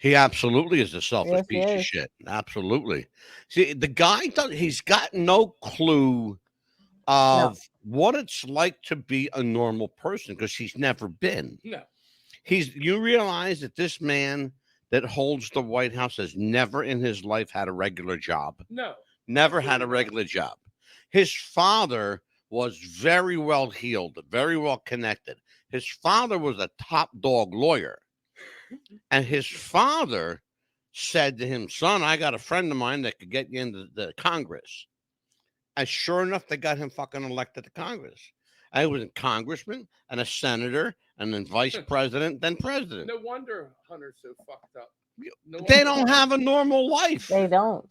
He absolutely is a selfish Yes, he piece of is. shit. Absolutely. See, the guy he's got no clue of what it's like to be a normal person because he's never been. No. You realize that this man that holds the White House has never in his life had a regular job. No. Never had a regular job. His father was very well heeled, very well connected. His father was a top dog lawyer. And his father said to him, son, I got a friend of mine that could get you into the Congress. And sure enough, they got him fucking elected to Congress. I was a congressman and a senator and then vice president, then president. No wonder Hunter's so fucked up. They don't have a normal life. They don't.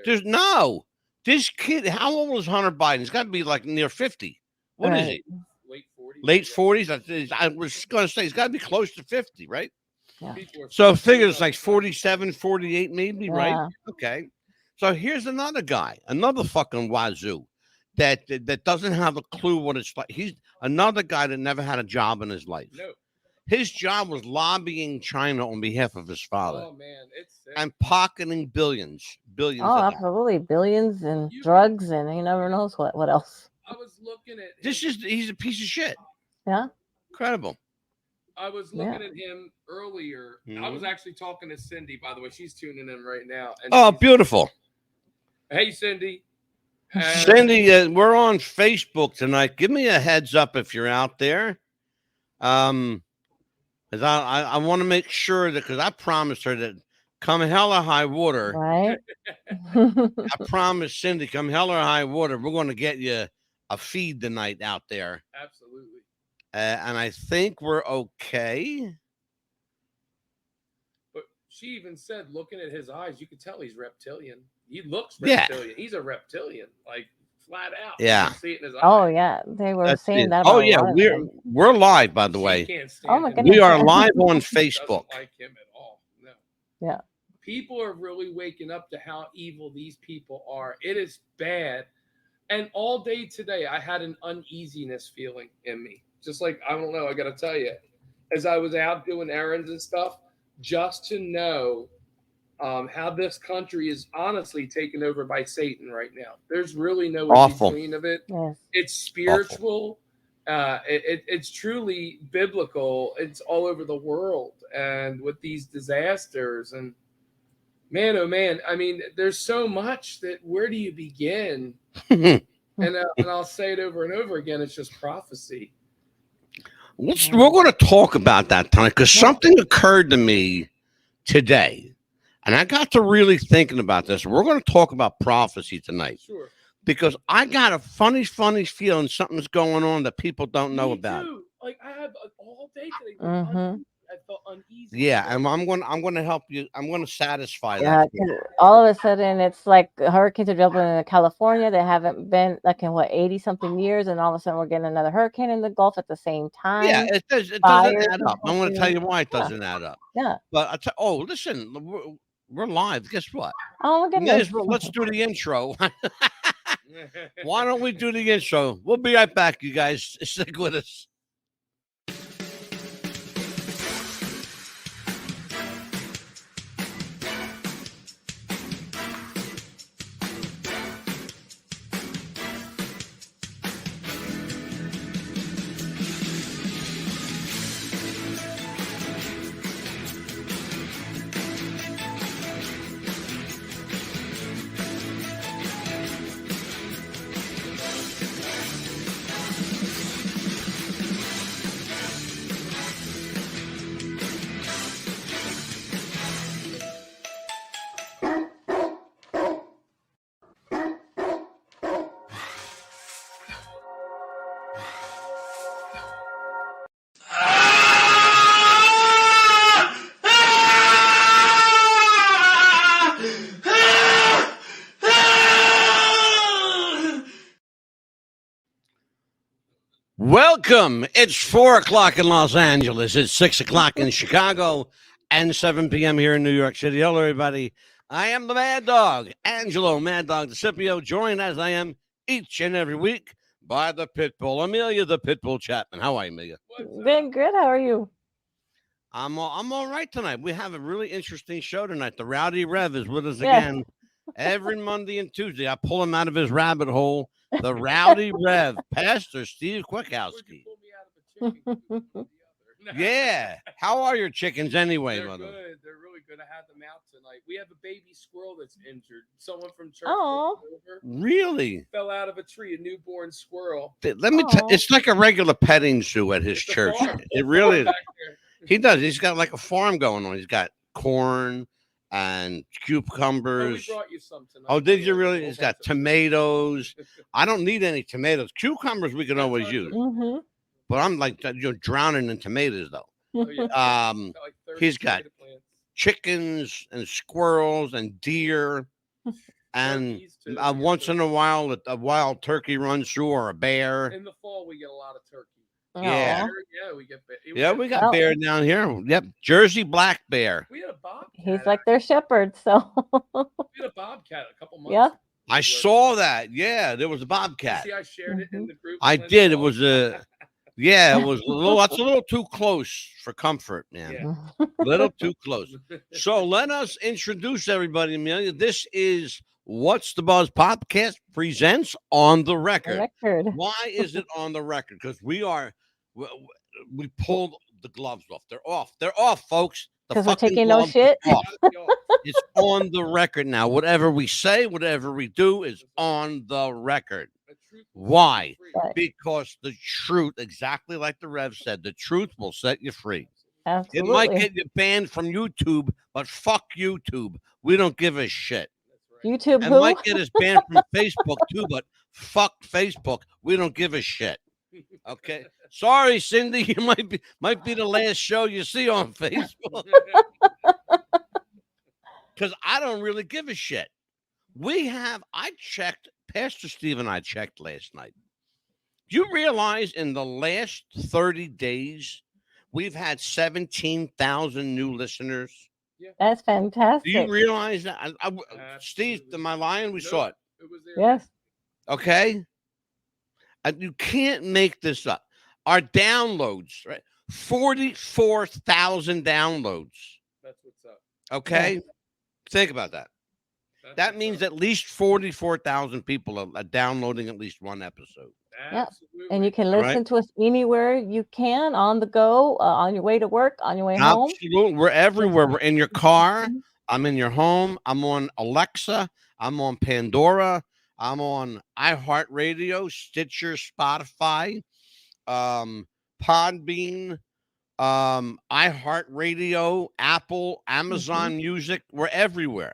There's no. This kid, how old was Hunter Biden? He's got to be like near 50. What is he? Late 40s? I was going to say he's got to be close to 50, right? Yeah. So figure it's like 47, 48 maybe, Yeah. right? Okay. So here's another guy, another fucking wazoo that doesn't have a clue what it's like. He's another guy that never had a job in his life. No. His job was lobbying China on behalf of his father. Oh man, it's sick. And pocketing billions. Oh, of them. absolutely. Billions and drugs, and he never knows what else. I was looking at he's a piece of shit. Yeah. Incredible. I was looking at him earlier. Mm-hmm. I was actually talking to Cindy, by the way. She's tuning in right now. And beautiful. Hey, Cindy. Cindy, we're on Facebook tonight. Give me a heads up if you're out there. Because I want to make sure that, because I promised her that come hell or high water. Right. I promised Cindy, come hell or high water, we're going to get you a feed tonight out there. Absolutely. And I think we're okay. But she even said, looking at his eyes, you could tell he's reptilian. He looks reptilian. He's a reptilian, like flat out. Yeah. You can see it in his eyes. Oh yeah, they were saying that. Oh yeah, we're live, by the way. Oh my goodness. We are live on Facebook. Doesn't like him at all. No. Yeah. People are really waking up to how evil these people are. It is bad. And all day today, I had an uneasiness feeling in me. Just like, I don't know, I got to tell you, as I was out doing errands and stuff, just to know how this country is honestly taken over by Satan right now. There's really no in between of it. Yes. It's spiritual. It's truly biblical. It's all over the world. And with these disasters and man, oh man, I mean, there's so much that where do you begin? and I'll say it over and over again. It's just prophecy. We're going to talk about that tonight because something occurred to me today, and I got to really thinking about this. We're going to talk about prophecy tonight. Sure. Because I got a funny feeling something's going on that people don't know about. Too. Like I had all day today. I felt uneasy. Yeah, and I'm going to help you. I'm going to satisfy Yeah, that. all of a sudden it's like hurricanes are jumping in California. They haven't been like in 80 something years, and all of a sudden we're getting another hurricane in the Gulf at the same time. Yeah, it doesn't add up. I'm going to tell you why it doesn't add up. Yeah. But listen, we're live. Guess what? Oh my goodness. Let's do the intro. Why don't we do the intro? We'll be right back, you guys. Stick with us. Welcome. It's 4:00 in Los Angeles. It's 6:00 in Chicago and 7 p.m. here in New York City. Hello, everybody. I am the MadDog, Angelo MadDog DeCipio, joined as I am each and every week by the Pitbull, Amelia the Pitbull Chapman. How are you, Amelia? Been good. How are you? I'm all right tonight. We have a really interesting show tonight. The Rowdy Rev is with us Yes. again every Monday and Tuesday. I pull him out of his rabbit hole. The Rowdy Rev, Pastor Steve Where'd you Kwiatkowski. pull me out of a chicken coop one or the other? Yeah. How are your chickens anyway, They're mother? good. They're really good. I had them out tonight. We have a baby squirrel that's injured. Someone from church Aw. brought it over, Really? fell out of a tree. A newborn squirrel. Let me tell Aw. it's like a regular petting zoo at his It's a church. farm. It really is. Back there. He does. He's got like a farm going on. He's got corn and Oh, we cucumbers. brought you some tonight. Oh, did you Yeah, really? a He's whole got bunch of- tomatoes. I don't need any tomatoes. Cucumbers we can That's always our use. food. Hmm. But I'm like drowning in tomatoes though. Oh, yeah. Got like 30 He's got tomato plants. chickens and squirrels and deer, and Turkeys, too. once in a while a wild turkey runs through or a bear. In the fall, we get a lot of turkey. Yeah. Aw. Yeah, we get. Yeah, we got Oh. bear down here. Yep, Jersey black bear. We had a bobcat. He's like their shepherd, so We had a bobcat a couple months. Yeah. ago. I saw that. Yeah, there was a bobcat. See, I shared it in the group. I Linda did. It Hall. was a. Yeah, it was a little. That's a little too close for comfort, man. Yeah. Little too close. So let us introduce everybody, Amelia. This is What's the Buzz Popcast presents On the Record. record. Why is it on the record? Because we pulled the gloves off. They're off. They're off, folks. The 'Cause we're fucking taking no gloves shit? are off. It's on the record now. Whatever we say, whatever we do is on the record. Why? Right. Because the truth, exactly like the Rev said, the truth will set you free. It Absolutely. might get you banned from YouTube, but fuck YouTube. We don't give a shit. YouTube It who? might get us banned from Facebook too, but fuck Facebook. We don't give a shit. Okay. Sorry, Cindy. You might be the last show you see on Facebook. Because I don't really give a shit. I checked, Pastor Steve and I checked last night. Do you realize in the last 30 days, we've had 17,000 new listeners? That's fantastic. Do you realize that? Steve, Absolutely. am I lying? We No. saw it. It was there. Yes. Okay. You can't make this up. Our downloads, right? 44,000 downloads. That's what's up. Okay. Think about that. That's That what's means up. at least 44,000 people are downloading at least one episode. Absolutely. And you can Right. listen to us anywhere you can, on the go, on your way to work, on your way home. Absolutely. We're everywhere. We're in your car. I'm in your home. I'm on Alexa. I'm on Pandora. I'm on iHeartRadio, Stitcher, Spotify, Podbean, iHeartRadio, Apple, Amazon Music. We're everywhere.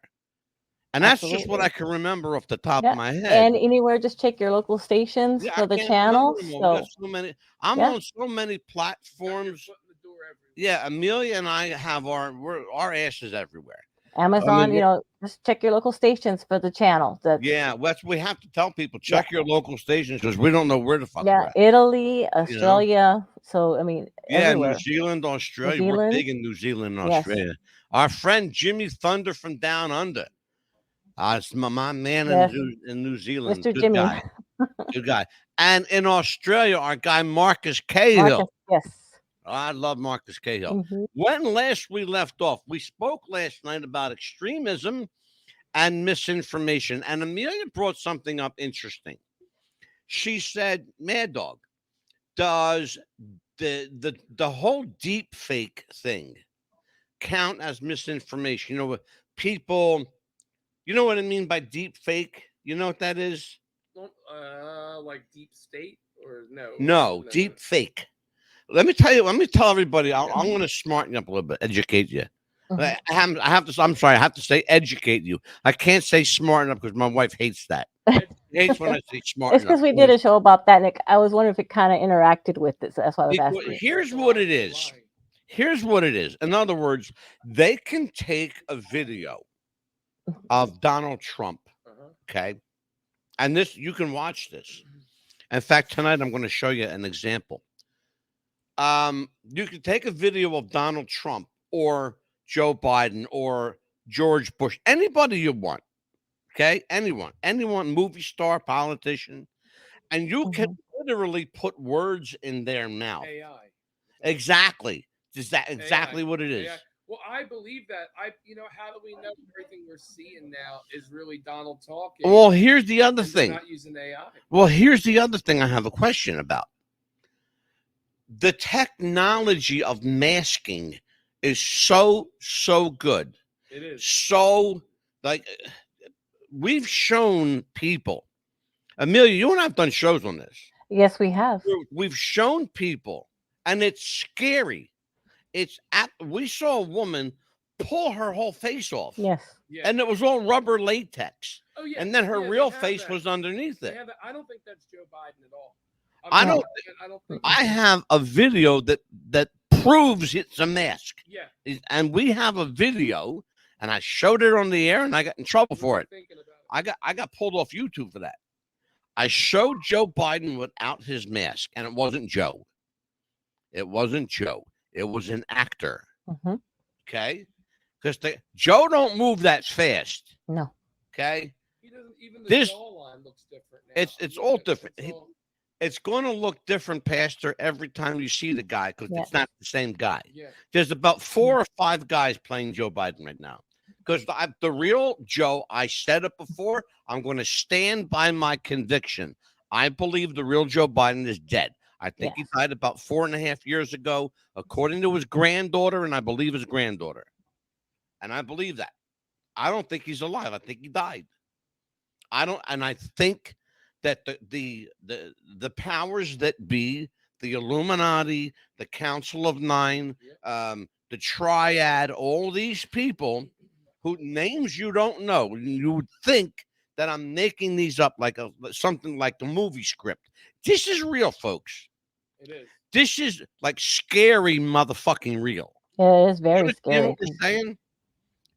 And that's just what Absolutely. I can remember off the top Yeah, of my head. And anywhere, just check your local stations Yeah, I for the can't channel. remember them all. We So got so many. I'm Yeah. on so many Got your platforms. foot in the door everywhere. Yeah, Amelia and I have our asses everywhere. Amazon, we're- just check your local stations for the channel. Yeah, we have to tell people check your local stations because we don't know where the fuck we're Yeah, at. Italy, Australia. So I mean, Yeah, everywhere. New Zealand, Australia. We're Zealand. big in New Zealand and Yes. Australia. Our friend Jimmy Thunder from Down Under. It's my man Yes. in New Zealand. Mr. Good Jimmy. guy. Good guy. And in Australia, our guy Marcus Cahill. Marcus, yes. I love Marcus Cahill. Mhm. When last we left off, we spoke last night about extremism and misinformation. And Amelia brought something up interesting. She said, MadDog, does the whole deep fake thing count as misinformation? People, you know what I mean by deep fake? You know what that is? Like deep state or no? No, deep fake. Let me tell everybody, I'm going to smarten you up a little bit, educate you. Mhm. I have to say educate you. I can't say smarten up because my wife hates that. She hates when I say smarten It's because we did a show about that, Nick. I was wondering if it kind of interacted with it. So that's why I was asking. Here's what it is. Here's what it is. In other words, they can take a video of Donald Trump, okay? And you can watch this. In fact, tonight I'm going to show you an example. You can take a video of Donald Trump or Joe Biden or George Bush, anybody you want, okay? Anyone, movie star, politician, and you can literally put words in their mouth. AI. Exactly. Is that exactly what it is? AI. Well, I believe that. How do we know everything we're seeing now is really Donald talking? Well, here's the other and they're thing. not using AI. Well, here's the other thing I have a question about. The technology of masking is so good. It is. So, like, we've shown people. Amelia, you and I have done shows on this. Yes, we have. We've shown people, and it's scary. We saw a woman pull her whole face off. Yes. Yeah. And it was all rubber latex. Oh, yeah. And then her Yeah, real they have face that. was underneath They it. have that. I don't think that's Joe Biden at all. I don't think. I have a video that proves it's a mask. Yeah. And we have a video, and I showed it on the air, and I got in trouble for it. I got pulled off YouTube for that. I showed Joe Biden without his mask, and it wasn't Joe. It wasn't Joe. It was an actor. Mm-hmm. Okay? Because Joe don't move that fast. No. Okay? He doesn't. Even the This- jawline looks different now. It's all different. It's going to look different, Pastor, every time you see the guy, because Yeah. it's not the same guy. Yeah. There's about 4 or 5 guys playing Joe Biden right now. Because the real Joe, I said it before, I'm going to stand by my conviction. I believe the real Joe Biden is dead. I think he died about 4.5 years ago, according to his granddaughter, and I believe his granddaughter. And I believe that. I don't think he's alive. I think he died. I think that the powers that be, the Illuminati, the Council of Nine, the Triad, all these people who names you don't know, you would think that I'm making these up like something like the movie script. This is real, folks. It is. This is like scary motherfucking real. It is very You know scary. what I'm saying?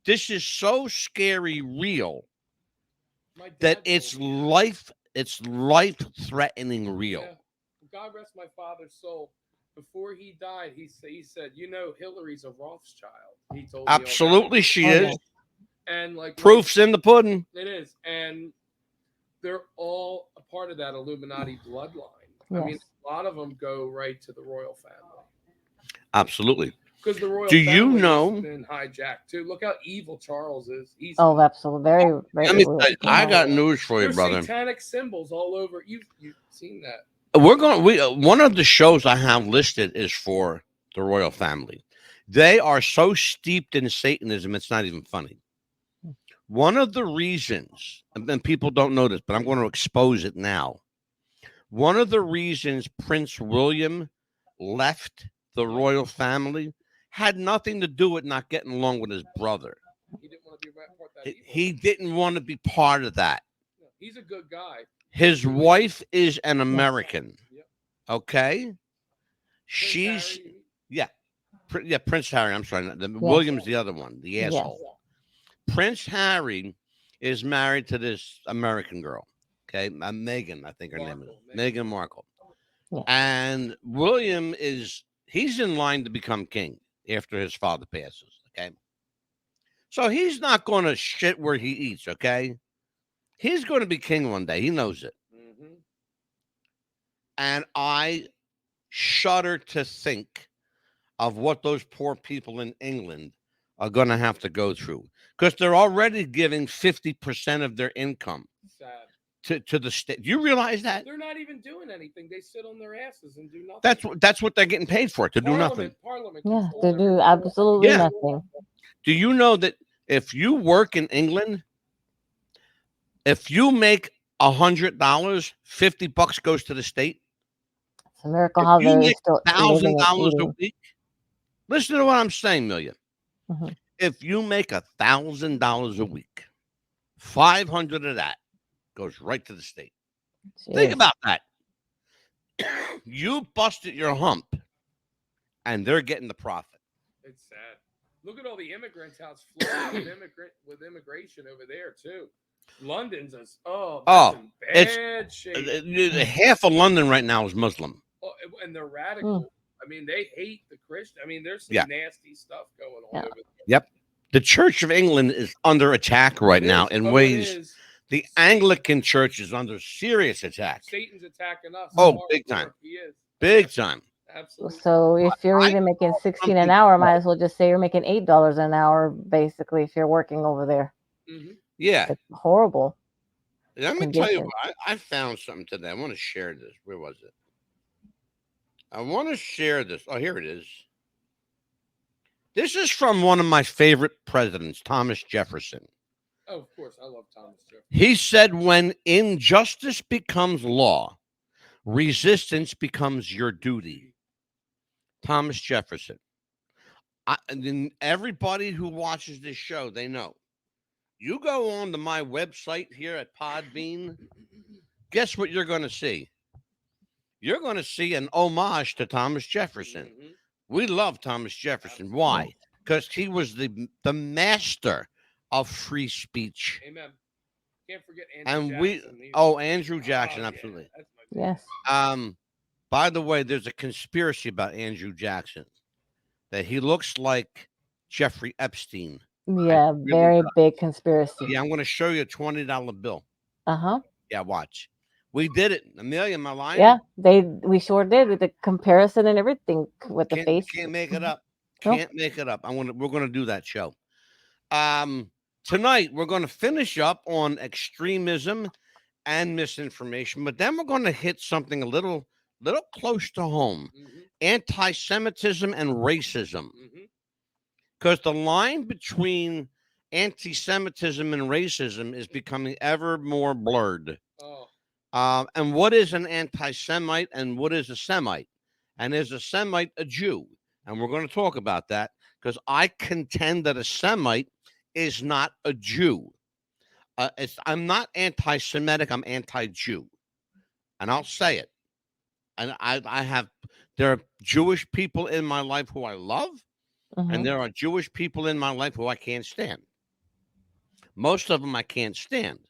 This is so scary real My dad that it's told me that. life-threatening real. Yeah. God rest my father's soul. Before he died, he said, Hillary's a Rothschild. He told me. Absolutely, she is. And like Proof's in the pudding. It is, and they're all a part of that Illuminati bloodline. Yes. I mean, a lot of them go right to the royal family. Absolutely. Because the royal Do you family know- has been hijacked too. Look how evil Charles is. He's Oh, absolutely. Very, very. Let me tell you, I got news for you, there's brother. satanic symbols all over. You've seen that. One of the shows I have listed is for the royal family. They are so steeped in Satanism, it's not even funny. One of the reasons, and people don't know this, but I'm going to expose it now. One of the reasons Prince William left the royal family had nothing to do with not getting along with his brother. He didn't want to be part of that evil. He didn't want to be part of that. No, he's a good guy. His wife is an American. Yep. Okay? Prince She's Harry, Prince Harry. I'm sorry. William's the other one, the Yes. asshole. Prince Harry is married to this American girl. Okay, Meghan, I think her name is Meghan Markle. Yeah. And William he's in line to become king after his father passes. Okay, so he's not going to shit where he eats. Okay, he's going to be king one day. He knows it. Mm-hmm. And I shudder to think of what those poor people in England are going to have to go through, because they're already giving 50% of their income Sad. to the state. Do you realize that? They're not even doing anything. They sit on their asses and do nothing. That's what they're getting paid for, to do nothing. Parliament. Yeah, controls they do everything. absolutely Yeah. nothing. Do you know that if you work in England, if you make $100, $50 goes to the state? It's a miracle If how you they're make still living and $1,000 a eating. week, listen to what I'm saying, Million. Mhm. If you make $1,000 a week, 500 of that goes right to the state. Think Jeez. about that. You busted your hump, and they're getting the profit. It's sad. Look at all the immigrants, how it's flooding with immigration over there too. London's that's in it's- bad shape. Half of London right now is Muslim. Oh, and they're radical. I mean, they hate the Christian. I mean, there's some Yeah. nasty stuff going on Yeah. over there. Yep. The Church of England is under attack right It now is. in Oh, it ways. is. The Anglican Church is under serious attack. Satan's attacking us. Oh, Hardcore. big time. He is. Big time. Absolutely. So if you're I even making saw 16 an something hour, today. might as well just say you're making $8 an hour, basically, if you're working over there. Hmm. Yeah. It's horrible Let me tell you, conditions. I found something today. I want to share this. Where was it? I want to share this. Oh, here it is. This is from one of my favorite presidents, Thomas Jefferson. Oh, of course, I love Thomas Jefferson. He said, when injustice becomes law, resistance becomes your duty. Thomas Jefferson. And then everybody who watches this show, they know. You go on to my website here at Podbean, guess what you're going to see? You're going to see an homage to Thomas Jefferson. Mhm. We love Thomas Jefferson. Absolutely. Why? Because he was the master of free speech. Amen. Can't forget Andrew And Jackson either. Andrew Jackson, yeah, absolutely. that's my favorite. Yes. By the way, there's a conspiracy about Andrew Jackson that he looks like Jeffrey Epstein. Yeah, really very does. big conspiracy. Yeah, I'm going to show you a $20 bill. Uh-huh. Yeah, watch. We did it. Amelia, am I lying? Yeah, we sure did with the comparison and everything with the face. Can't make it up. Nope. Can't make it up. We're gonna do that show. Tonight we're gonna finish up on extremism and misinformation, but then we're gonna hit something a little close to home: Mhm. anti-Semitism and racism. Mhm. Because the line between anti-Semitism and racism is becoming ever more blurred. Oh, And what is an anti-Semite and what is a Semite? And is a Semite a Jew? And we're going to talk about that because I contend that a Semite is not a Jew. I'm not anti-Semitic. I'm anti-Jew, and I'll say it. And there are Jewish people in my life who I love, Mhm. and there are Jewish people in my life who I can't stand. Most of them I can't stand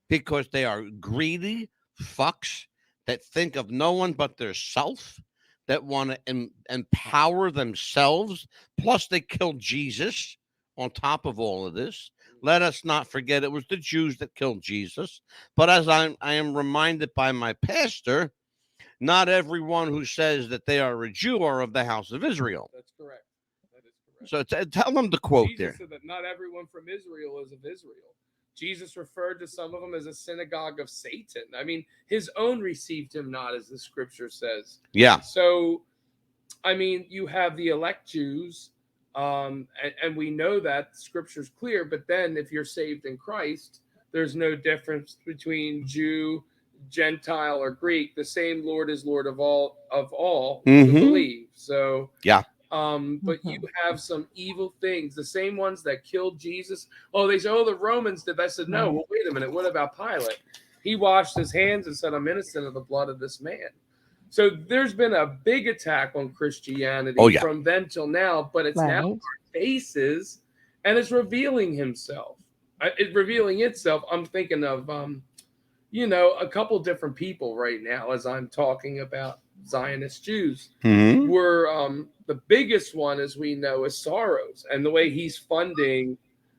because they are greedy fucks that think of no one but their self, that want to empower themselves. Plus, they killed Jesus on top of all of this. Let us not forget it was the Jews that killed Jesus. But as I am reminded by my pastor, not everyone who says that they are a Jew are of the house of Israel. that's correct. That is correct. So tell them the quote Jesus there. said that not everyone from Israel is of Israel. Jesus referred to some of them as a synagogue of Satan. I mean, his own received him not, as the scripture says. Yeah. So, I mean, you have the elect Jews, and we know that scripture's clear. But then, if you're saved in Christ, there's no difference between Jew, Gentile, or Greek. The same Lord is Lord of all who Mhm. believe. So, Yeah. but you have some evil things, the same ones that killed Jesus. Oh, they say, oh, the Romans did. I said, no, well, wait a minute. What about Pilate? He washed his hands and said, I'm innocent of the blood of this man. So there's been a big attack on Christianity from then till now, but it's now our faces, and it's revealing himself. It's revealing itself. I'm thinking of, a couple different people right now as I'm talking about Zionist Jews. Mhm. Were the biggest one, as we know, is Soros, and the way he's funding.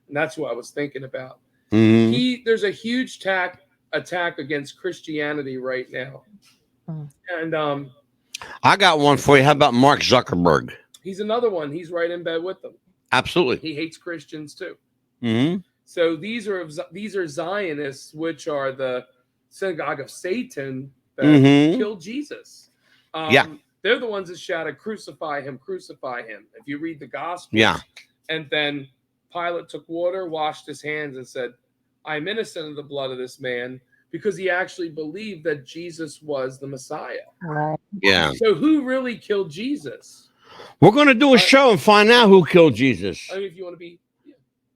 And that's what I was thinking about. Mhm. There's a huge attack against Christianity right now, and I got one for you. How about Mark Zuckerberg? he's another one. He's right in bed with them. Absolutely. He hates Christians too. Mhm. So these are Zionists, which are the synagogue of Satan that killed Jesus. They're the ones that shouted, crucify him, crucify him. If you read the gospel. Yeah. And then Pilate took water, washed his hands, and said, I'm innocent of the blood of this man, because he actually believed that Jesus was the Messiah. Right. Yeah. So who really killed Jesus? We're going to do a show and find out who killed Jesus. I mean, if you want to be.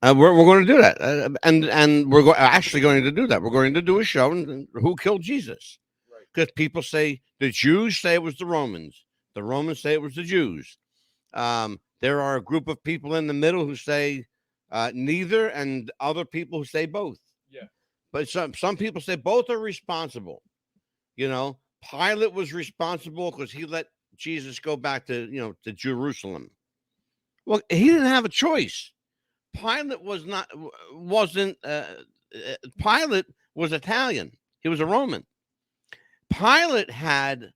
We're going to do that. And we're actually going to do that. We're going to do a show and who killed Jesus. Because people say the Jews say it was the Romans. The Romans say it was the Jews. There are a group of people in the middle who say neither, and other people who say both. Yeah. But some people say both are responsible. Pilate was responsible because he let Jesus go back to Jerusalem. Well, he didn't have a choice. Pilate wasn't. Pilate was Italian. He was a Roman. Pilate had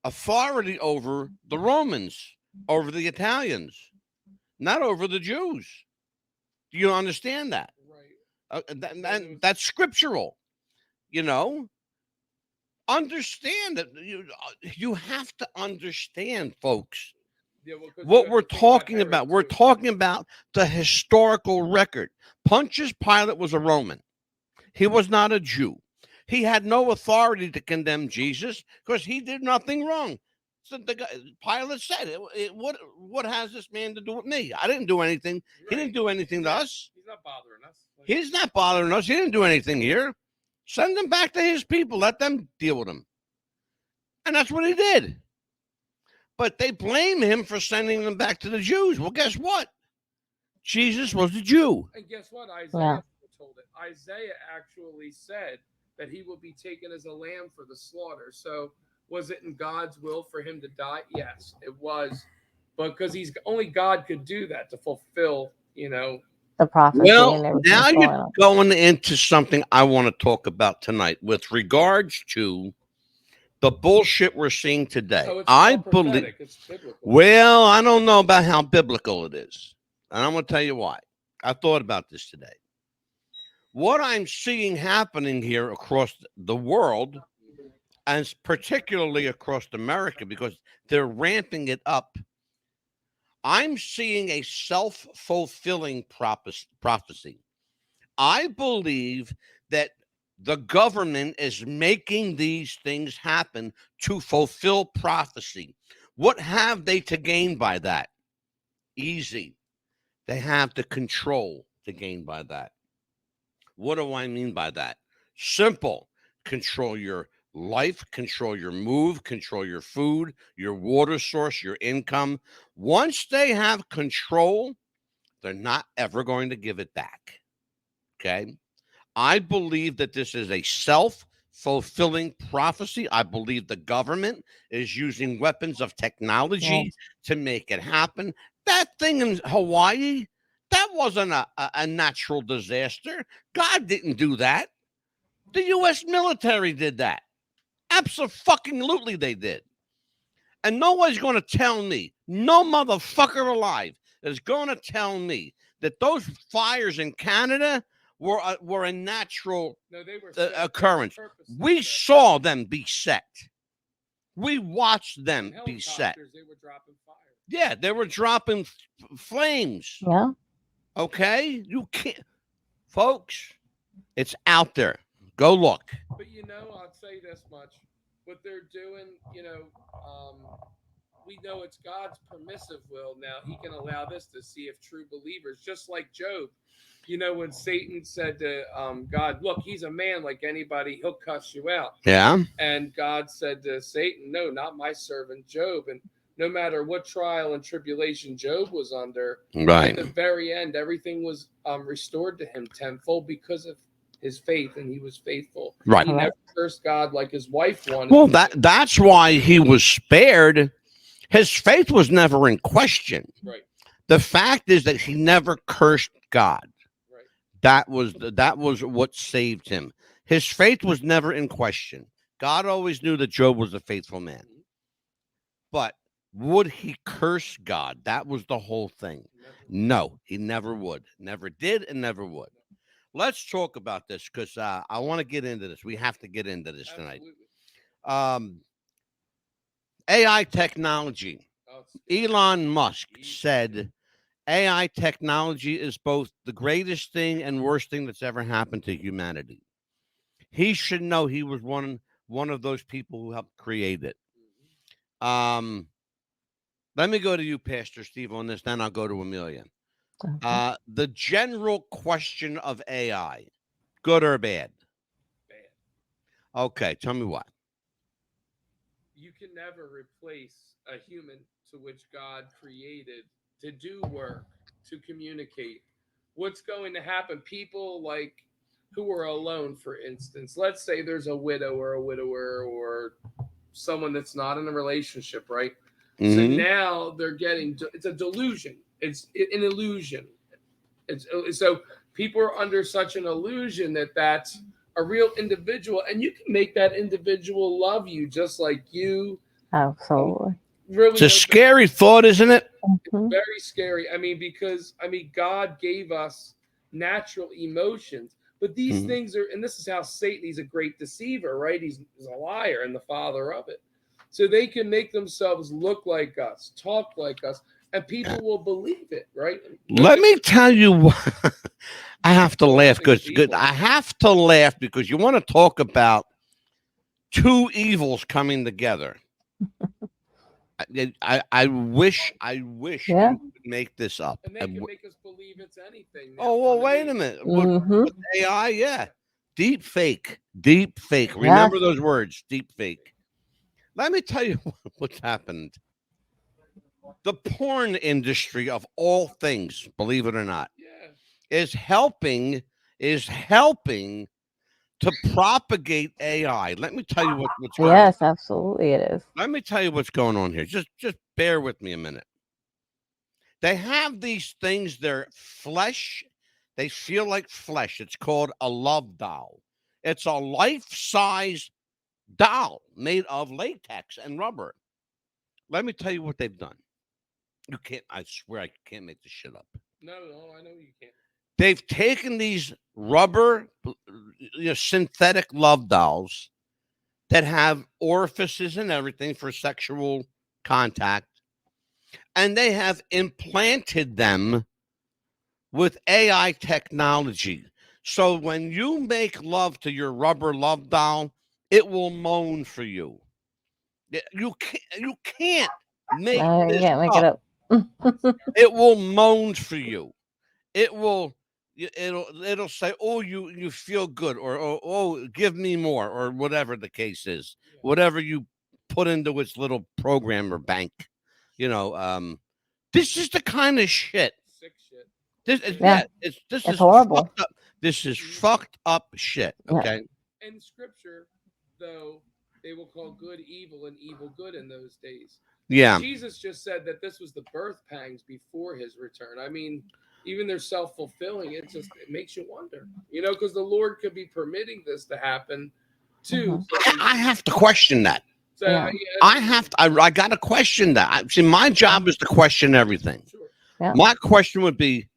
authority over the Romans, over the Italians, not over the Jews. Do you understand that? Right. That's scriptural. You know, understand that you have to understand, folks, Yeah, well, 'cause you what have we're to think about talking Herod, about. We're too. talking about the historical record. Pontius Pilate was a Roman. He was not a Jew. He had no authority to condemn Jesus because he did nothing wrong. So the guy, Pilate said, what has this man to do with me? I didn't do anything. He Right. didn't do anything to us. He's not bothering us. Like, He's not bothering us. He didn't do anything here. Send him back to his people. Let them deal with him. And that's what he did. But they blame him for sending them back to the Jews. Well, guess what? Jesus was a Jew. and guess what? Yeah. Isaiah told it. Isaiah actually said that he will be taken as a lamb for the slaughter. So was it in God's will for him to die? Yes, it was. But because only God could do that to fulfill, The prophecy and Well, everything now going you're on. going into something I want to talk about tonight with regards to the bullshit we're seeing today. So it's I all believe. prophetic. It's biblical. Well, I don't know about how biblical it is, and I'm going to tell you why. I thought about this today. What I'm seeing happening here across the world, and particularly across America, because they're ramping it up. I'm seeing a self-fulfilling prophecy. I believe that the government is making these things happen to fulfill prophecy. What have they to gain by that? Easy. They have the control to gain by that. What do I mean by that? Simple. Control your life, control your move, control your food, your water source, your income. Once they have control, they're not ever going to give it back. Okay? I believe that this is a self-fulfilling prophecy. I believe the government is using weapons of technology to make it happen. That thing in Hawaii, that wasn't a natural disaster. God didn't do that. The U.S. military did that. Absolutely they did. And nobody's going to tell me, no motherfucker alive is going to tell me that those fires in Canada were a natural they were occurrence. We saw them be set. We watched them be set. They were dropping fire. Yeah, they were dropping flames. Yeah. Okay? You can't. Folks, it's out there. Go look. But I'll say this much. What they're doing, we know it's God's permissive will. Now he can allow this to see if true believers, just like Job, when Satan said to God, look, he's a man like anybody, he'll cuss you out. Yeah. And God said to Satan, no, not my servant Job. And no matter what trial and tribulation Job was under, right, at the very end, everything was restored to him tenfold because of his faith, and he was faithful. Right. He never cursed God like his wife wanted. Well, that's why he was spared. His faith was never in question. Right. The fact is that he never cursed God. Right. That was what saved him. His faith was never in question. God always knew that Job was a faithful man. But would he curse God? That was the whole thing. No, he never would. Never did and never would. Let's talk about this because I want to get into this. We have to get into this tonight. AI technology. Elon Musk said AI technology is both the greatest thing and worst thing that's ever happened to humanity. He should know he was one of those people who helped create it. Let me go to you, Pastor Steve, on this. Then I'll go to Amelia. Okay. The general question of AI, good or bad? Bad. Okay, tell me why. You can never replace a human to which God created to do work, to communicate. What's going to happen? People who are alone, for instance, let's say there's a widow or a widower or someone that's not in a relationship, right? Mm-hmm. So now they're getting, it's a delusion. It's an illusion. So people are under such an illusion that that's a real individual, and you can make that individual love you just like you Absolutely. Really, It's a scary thought, isn't it? Mhm. very scary. Because God gave us natural emotions, but these Mhm. things are, and this is how Satan, he's a great deceiver, right? He's a liar and the father of it. So they can make themselves look like us, talk like us, and people will believe it, right? Let me tell you what. I have to laugh Everything's because evil. I have to laugh because you want to talk about two evils coming together. I wish Yeah. you could make this up. And they can make us believe it's anything. Now, Oh, well, on the wait a news. minute. Mhm. With AI, yeah. Deep fake. Deep fake. Yes. Remember those words, deep fake. Let me tell you what's happened. The porn industry of all things, believe it or not, Yeah. is helping to propagate AI. Let me tell you what's going on. Yes, absolutely it is. Let me tell you what's going on here. Just bear with me a minute. They have these things, they're flesh. They feel like flesh. It's called a love doll. It's a life-size doll made of latex and rubber. Let me tell you what they've done. You can't, I swear I can't make this shit up. No, I know you can't. They've taken these rubber, synthetic love dolls that have orifices and everything for sexual contact, and they have implanted them with AI technology. So when you make love to your rubber love doll, it will moan for you. You can't make You this can't make it up. up. It will moan for you. It'll say, "Oh, you feel good," or "Oh, give me more," or whatever the case is. Whatever you put into its little program or bank, this is the kind of shit. Sick shit. This is Yeah. this It's is horrible. fucked up. This is fucked up shit. Yeah. Okay. In scripture, though, they will call good evil and evil good in those days. Yeah. Jesus just said that this was the birth pangs before his return. Even they're self-fulfilling. It makes you wonder, because the Lord could be permitting this to happen too. Mhm. I have to question that. So, Yeah. I got to question that. See, my job is to question everything. Sure. Yeah. My question would be,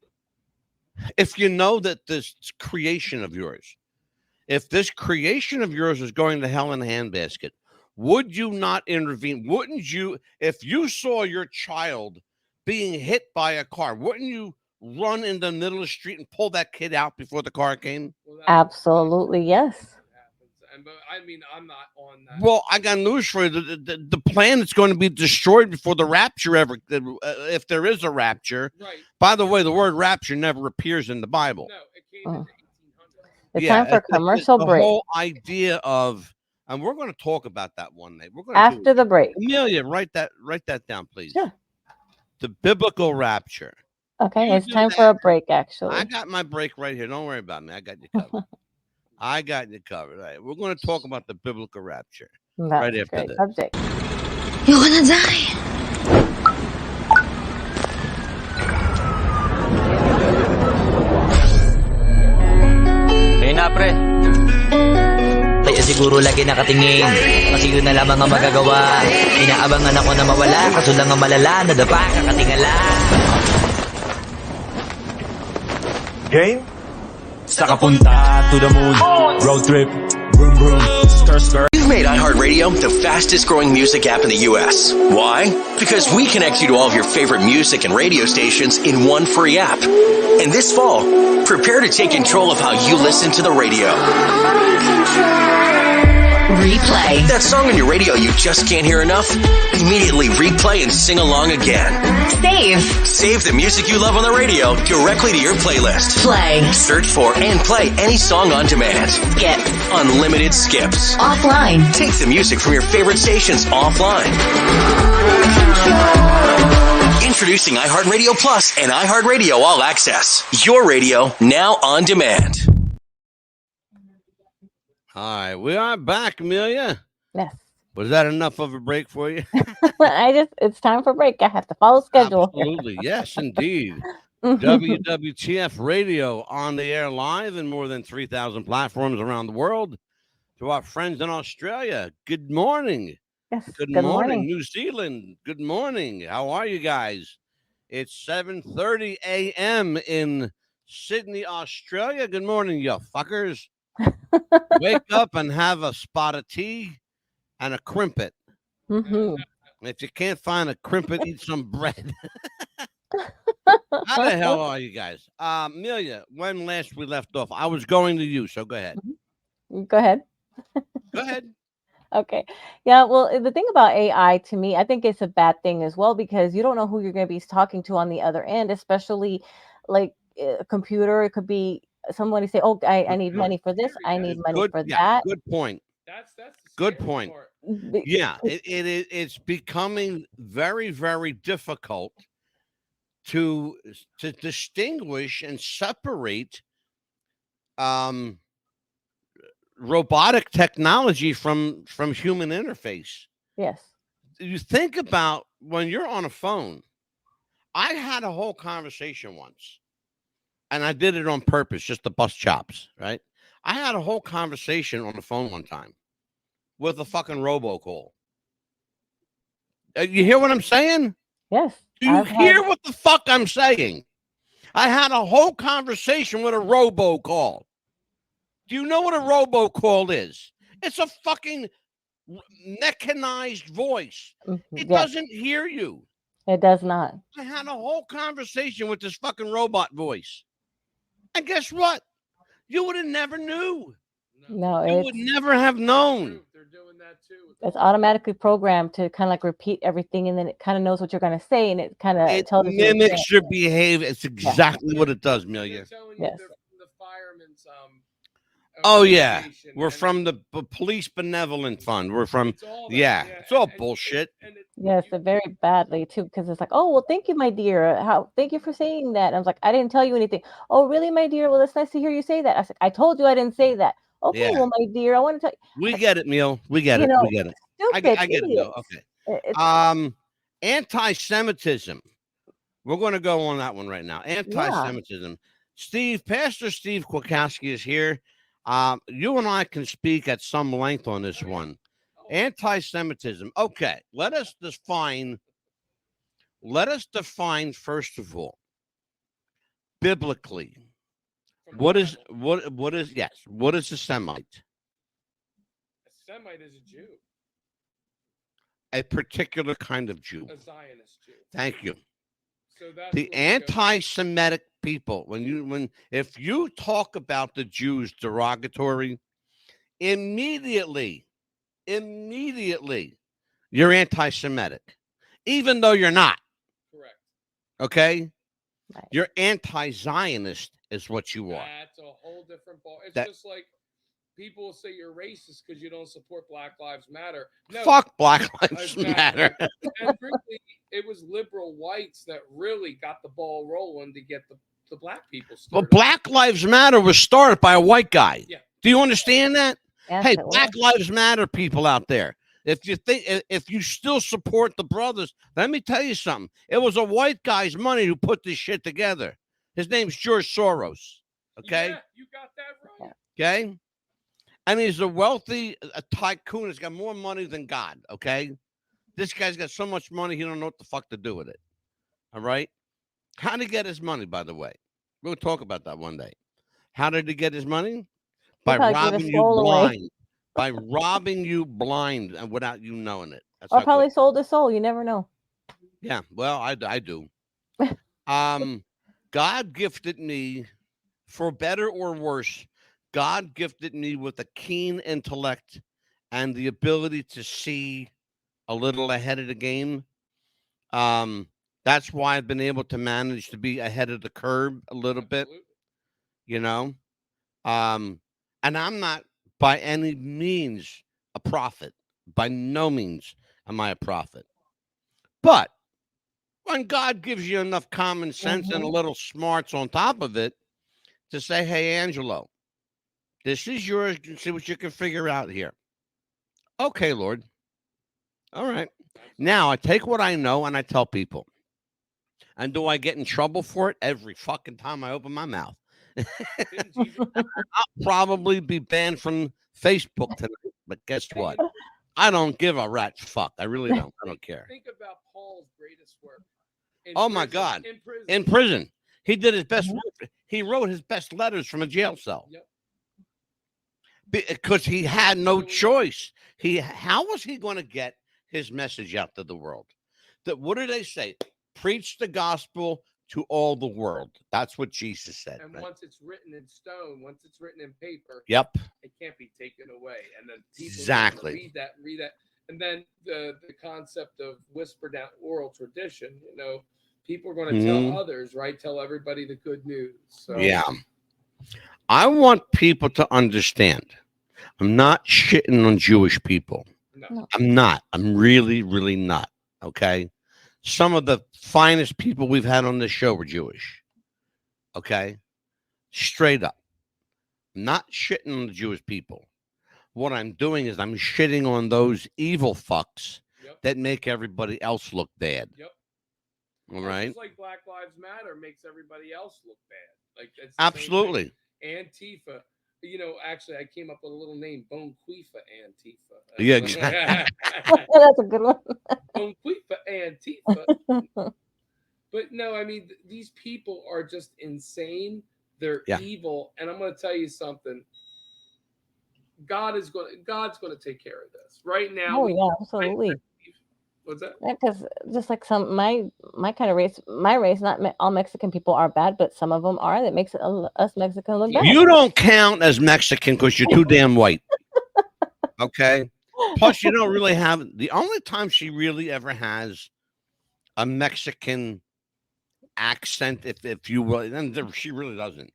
if you know that this creation of yours, if this creation of yours is going to hell in a handbasket, would you not intervene? Wouldn't you, if you saw your child being hit by a car, wouldn't you run in the middle of the street and pull that kid out before the car came? Well, Absolutely, yes. But I'm not on that. Well, I got news for you. The planet's going to be destroyed before the rapture ever, if there is a rapture. Right. By the way, the word rapture never appears in the Bible. No, it came in the 1800s. It's time for a commercial the break. whole idea of, and we're going to talk about that one day. We're going After the break. Amelia, write that down, please. Sure. The biblical rapture. Okay, You it's do time that. for a break, actually. I got my break right here. Don't worry about me. I got you covered. I got you covered. All right. We're going to talk about the biblical rapture right after great this. subject. You're gonna die. Ayun na, pre. Kaya siguro lagi nakatingin, kasi yun na lamang ang magagawa. Inaabangan ako na mawala, kaso lang ang malala, nadapa, kakatingala. Game? Saka punta to the moon, road trip, vroom vroom, skr skr. You've made iHeartRadio the fastest growing music app in the U.S. Why? Because we connect you to all of your favorite music and radio stations in one free app. And this fall, prepare to take control of how you listen to the radio. Replay. That song on your radio you just can't hear enough? Immediately replay and sing along again. Save. Save the music you love on the radio directly to your playlist. Play. Search for and play any song on demand. Skip. Unlimited skips. Offline. Take the music from your favorite stations offline. Introducing iHeartRadio Plus and iHeartRadio All Access. Your radio now on demand. All right. We are back, Amelia. Yes. Was that enough of a break for you? It's time for break. I have to follow schedule. Absolutely. Yes, indeed. Mhm. WWTF Radio on the air live in more than 3,000 platforms around the world. To our friends in Australia, good morning. Yes. Good Good morning, morning. New Zealand. Good morning. How are you guys? It's 7:30 a.m. in Sydney, Australia. Good morning, you fuckers. Wake up and have a spot of tea and a crimpet. Hmm. If you can't find a crimpet, eat some bread. How the hell are you guys? Amelia, when last we left off, I was going to you, so go ahead. Go ahead. Go ahead. Okay. Yeah. Well, the thing about AI to me, I think it's a bad thing as well because you don't know who you're going to be talking to on the other end, especially like a computer. It could be somebody say, "Oh, I need money for this. I need money Good. for Yeah. that." Good point. That's the Good scary point. part. Yeah, it's becoming very, very difficult to distinguish and separate um, robotic technology from human interface. Yes. You think about when you're on a phone. I had a whole conversation once, and I did it on purpose just to bust chops. Right? I had a whole conversation on the phone one time with a fucking robocall. You hear what I'm saying? Yes. Do you I've hear had. what the fuck I'm saying? I had a whole conversation with a robocall. Do you know what a robocall is? It's a fucking mechanized voice. It Yes. doesn't hear you. It does not. I had a whole conversation with this fucking robot voice. And guess what? You would have never knew. No, You would never have known. They're doing that too. it's automatically programmed to kind of like repeat everything, and then it kind of knows what you're going to say, and it kind of It tells you. mimics your behavior. It's exactly what it does, They're Amelia. telling you Yes. they're from the fireman's Oh yeah, organization, we're and from the police benevolent fund. We're from it's all that, yeah. It's all and bullshit. Yes, very badly too, because it's like, oh well, thank you, my dear. Thank you for saying that. And I was like, I didn't tell you anything. Oh, really, my dear? Well, it's nice to hear you say that. I said, I told you I didn't say that. Okay, Yeah. well, my dear, I want to tell you. We get it, Neil. We get You it. know, We get it. Stupid I get it, Neil. idiots. Okay. Anti-Semitism. We're going to go on that one right now. Anti-Semitism. Pastor Steve Kwakowski is here. You and I can speak at some length on this one. Anti-Semitism. Okay, let us define first of all, biblically, what is a Semite? A Semite is a Jew, A particular kind of Jew. a Zionist Jew. Thank you. So that's The anti-Semitic people, if you talk about the Jews derogatory, immediately you're anti-Semitic, even though you're not. Correct. Okay, Right. you're anti-Zionist is what you are. That's a whole different ball. It's That- just like people say you're racist because you don't support Black Lives Matter. No, Fuck Black Lives Matter. And frankly, it was liberal whites that really got the ball rolling to get the black people started. But Black Lives Matter was started by a white guy. Yeah. Do you understand that? Yes, Hey, it was. Black Lives Matter people out there. If you still support the brothers, let me tell you something. It was a white guy's money who put this shit together. His name's George Soros. Okay. Yeah, you got that right. Okay. And he's a wealthy tycoon. He's got more money than God. Okay. This guy's got so much money, he don't know what the fuck to do with it. All right. How did he get his money, by the way? We'll talk about that one day. How did he get his money? By probably gave robbing his you soul away. blind. By robbing you blind and without you knowing it. That's Or how probably good- sold his soul. You never know. Yeah, well, I do. God gifted me, for better or worse, God gifted me with a keen intellect and the ability to see a little ahead of the game. That's why I've been able to manage to be ahead of the curve a little bit, you know. And I'm not by any means a prophet. By no means am I a prophet. But when God gives you enough common sense and a little smarts on top of it to say, hey, Angelo, this is yours. See what you can figure out here. Okay, Lord. All right. Now I take what I know and I tell people. And do I get in trouble for it every fucking time I open my mouth? I'll probably be banned from Facebook tonight. But guess what? I don't give a rat's fuck. I really don't. I don't care. Think about Paul's greatest work. Oh my God. In prison. In prison. He did his best Mhm. work. He wrote his best letters from a jail cell. Yep. Because he had no choice. How was he going to get his message out to the world? What do they say? Preach the gospel to all the world. That's what Jesus said. And right? once it's written in stone, once it's written in paper, Yep. it can't be taken away. And then people Exactly. read that. And then the concept of whispered out oral tradition, people are going to tell others, right? Tell everybody the good news. So Yeah. I want people to understand. I'm not shitting on Jewish people. No. I'm not. I'm really, really not. Okay. Some of the finest people we've had on this show were Jewish. Okay. Straight up. I'm not shitting on the Jewish people. What I'm doing is I'm shitting on those evil fucks that make everybody else look bad. Yep. All right. Just like Black Lives Matter makes everybody else look bad. Like it's Absolutely. Antifa. Actually, I came up with a little name, Bonquifa Antifa. Yeah, exactly. That's a good one. Bonquifa Antifa. But no, I mean, these people are just insane. They're evil. And I'm going to tell you something. God's going to take care of this. Right now. Oh, yeah, absolutely. What's that? Yeah, because just like my kind of race, my race, not all Mexican people are bad, but some of them are. That makes us Mexican look bad. You don't count as Mexican because you're too damn white. Okay. Plus, you don't really have the only time she really ever has a Mexican accent, if you will, and she really doesn't.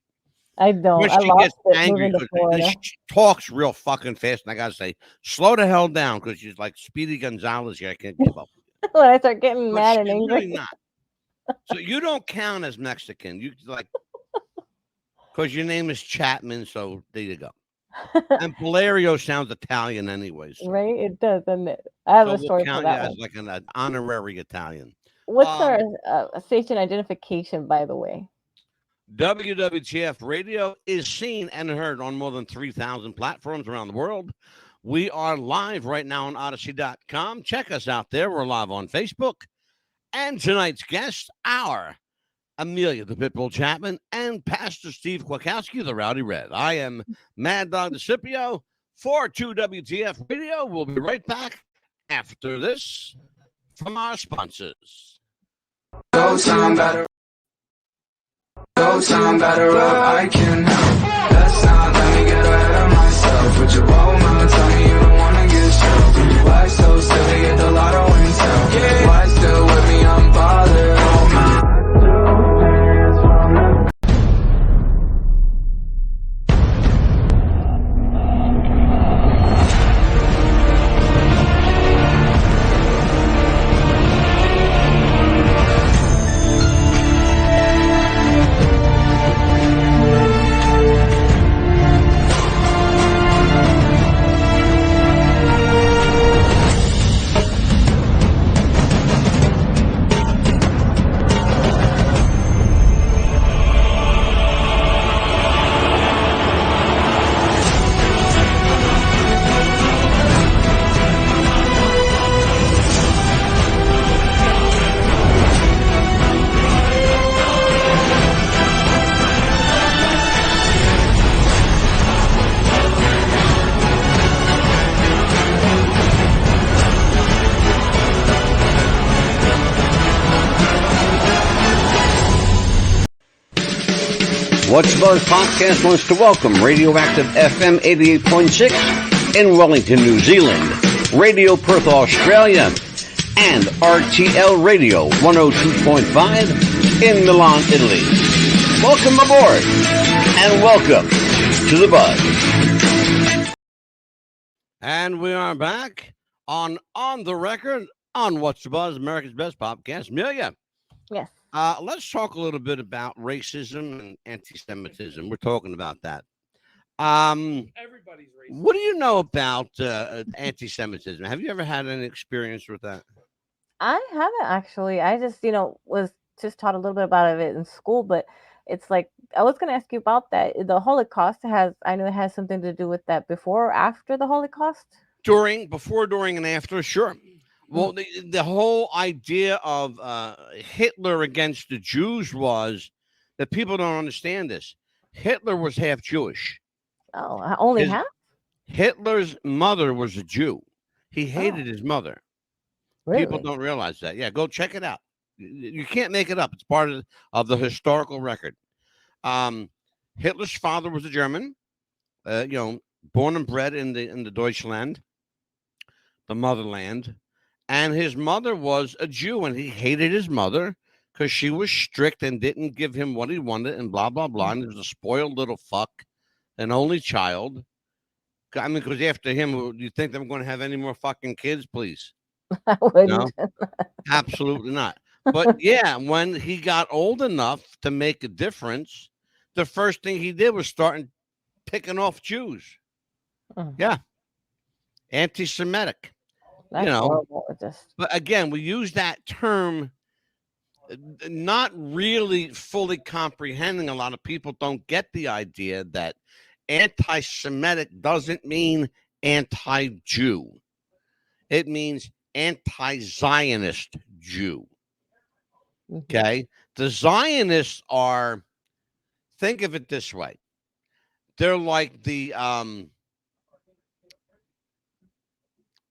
I don't. When I she lost gets it angry, moving to Florida. she talks real fucking fast, and I gotta say, slow the hell down because she's like Speedy Gonzalez here. I can't give up. When I start getting But mad and she's angry. really not. So you don't count as Mexican. You like because your name is Chapman. So there you go. And Valerio sounds Italian, anyways. So. Right? It does, doesn't it? I have a story for count that you one. as like an honorary Italian. What's our station identification, by the way? WWTF Radio is seen and heard on more than 3,000 platforms around the world. We are live right now on Odyssey.com. Check us out there. We're live on Facebook. And tonight's guests are Amelia, the Pitbull Chapman, and Pastor Steve Kwiatkowski, the Rowdy Red. I am MadDog DeCipio for 2WTF Radio. We'll be right back after this from our sponsors. Go sound better. Go sound better up, I can help. Let's not let me get ahead of myself. With your bold mouth, tell me you don't wanna get stressed. Why so silly, get the lotto intel. Yeah. Why still with me, I'm bothered. Oh my. What's Buzz Popcast wants to welcome Radioactive FM 88.6 in Wellington, New Zealand, Radio Perth, Australia, and RTL Radio 102.5 in Milan, Italy. Welcome aboard, and welcome to the Buzz. And we are back on the Record on What's the Buzz, America's Best Popcast. Amelia. Yes. Let's talk a little bit about racism and anti-Semitism. We're talking about that. Everybody's racist. What do you know about anti-Semitism? Have you ever had any experience with that? I haven't actually. I just, was just taught a little bit about it in school, but it's like, I was going to ask you about that. The Holocaust I know it has something to do with that before or after the Holocaust? before, during, and after, sure. Well, the whole idea of Hitler against the Jews was that people don't understand this. Hitler was half Jewish. Oh, only His- half? Hitler's mother was a Jew. He Oh, hated his mother. People really? don't realize that. Yeah, go check it out. You can't make it up. It's part of the historical record. Hitler's father was a German, born and bred in the Deutschland, the motherland, and his mother was a Jew, and he hated his mother because she was strict and didn't give him what he wanted, and blah blah blah. And he was a spoiled little fuck, an only child. I mean, because after him, do you think I'm going to have any more fucking kids, please? I No, wouldn't. absolutely not. But yeah, when he got old enough to make a difference, the first thing he did was start picking off Jews. Mm, Yeah, anti-Semitic. That's horrible. It just But again, we use that term not really fully comprehending. A lot of people don't get the idea that anti-Semitic doesn't mean anti-Jew. It means anti-Zionist Jew. mhm. Okay. The Zionists are, think of it this way. They're like the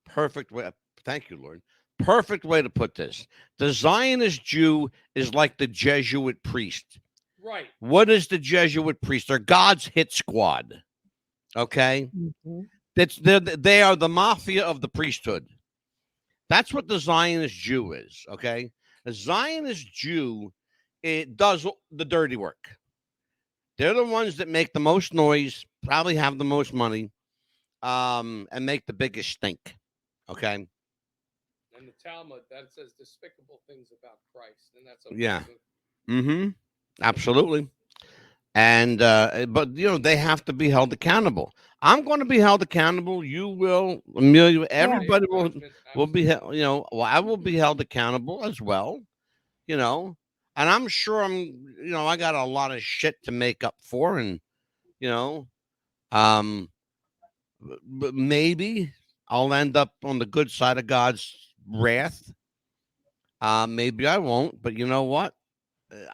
perfect way. Thank you, Lord. Perfect way to put this. The Zionist Jew is like the Jesuit priest. Right. What is the Jesuit priest? They're God's hit squad. Okay. Mhm. They are the mafia of the priesthood. That's what the Zionist Jew is. Okay. A Zionist Jew, it does the dirty work. They're the ones that make the most noise, probably have the most money, and make the biggest stink. Okay. And the Talmud that says despicable things about Christ, and that's Yeah. offensive. Mm-hmm. Absolutely. And but they have to be held accountable. I'm going to be held accountable. You will, Amelia, everybody will be held, I will be held accountable as well, and I'm sure I got a lot of shit to make up for, and um but maybe I'll end up on the good side of God's wrath. Maybe I won't, but you know what?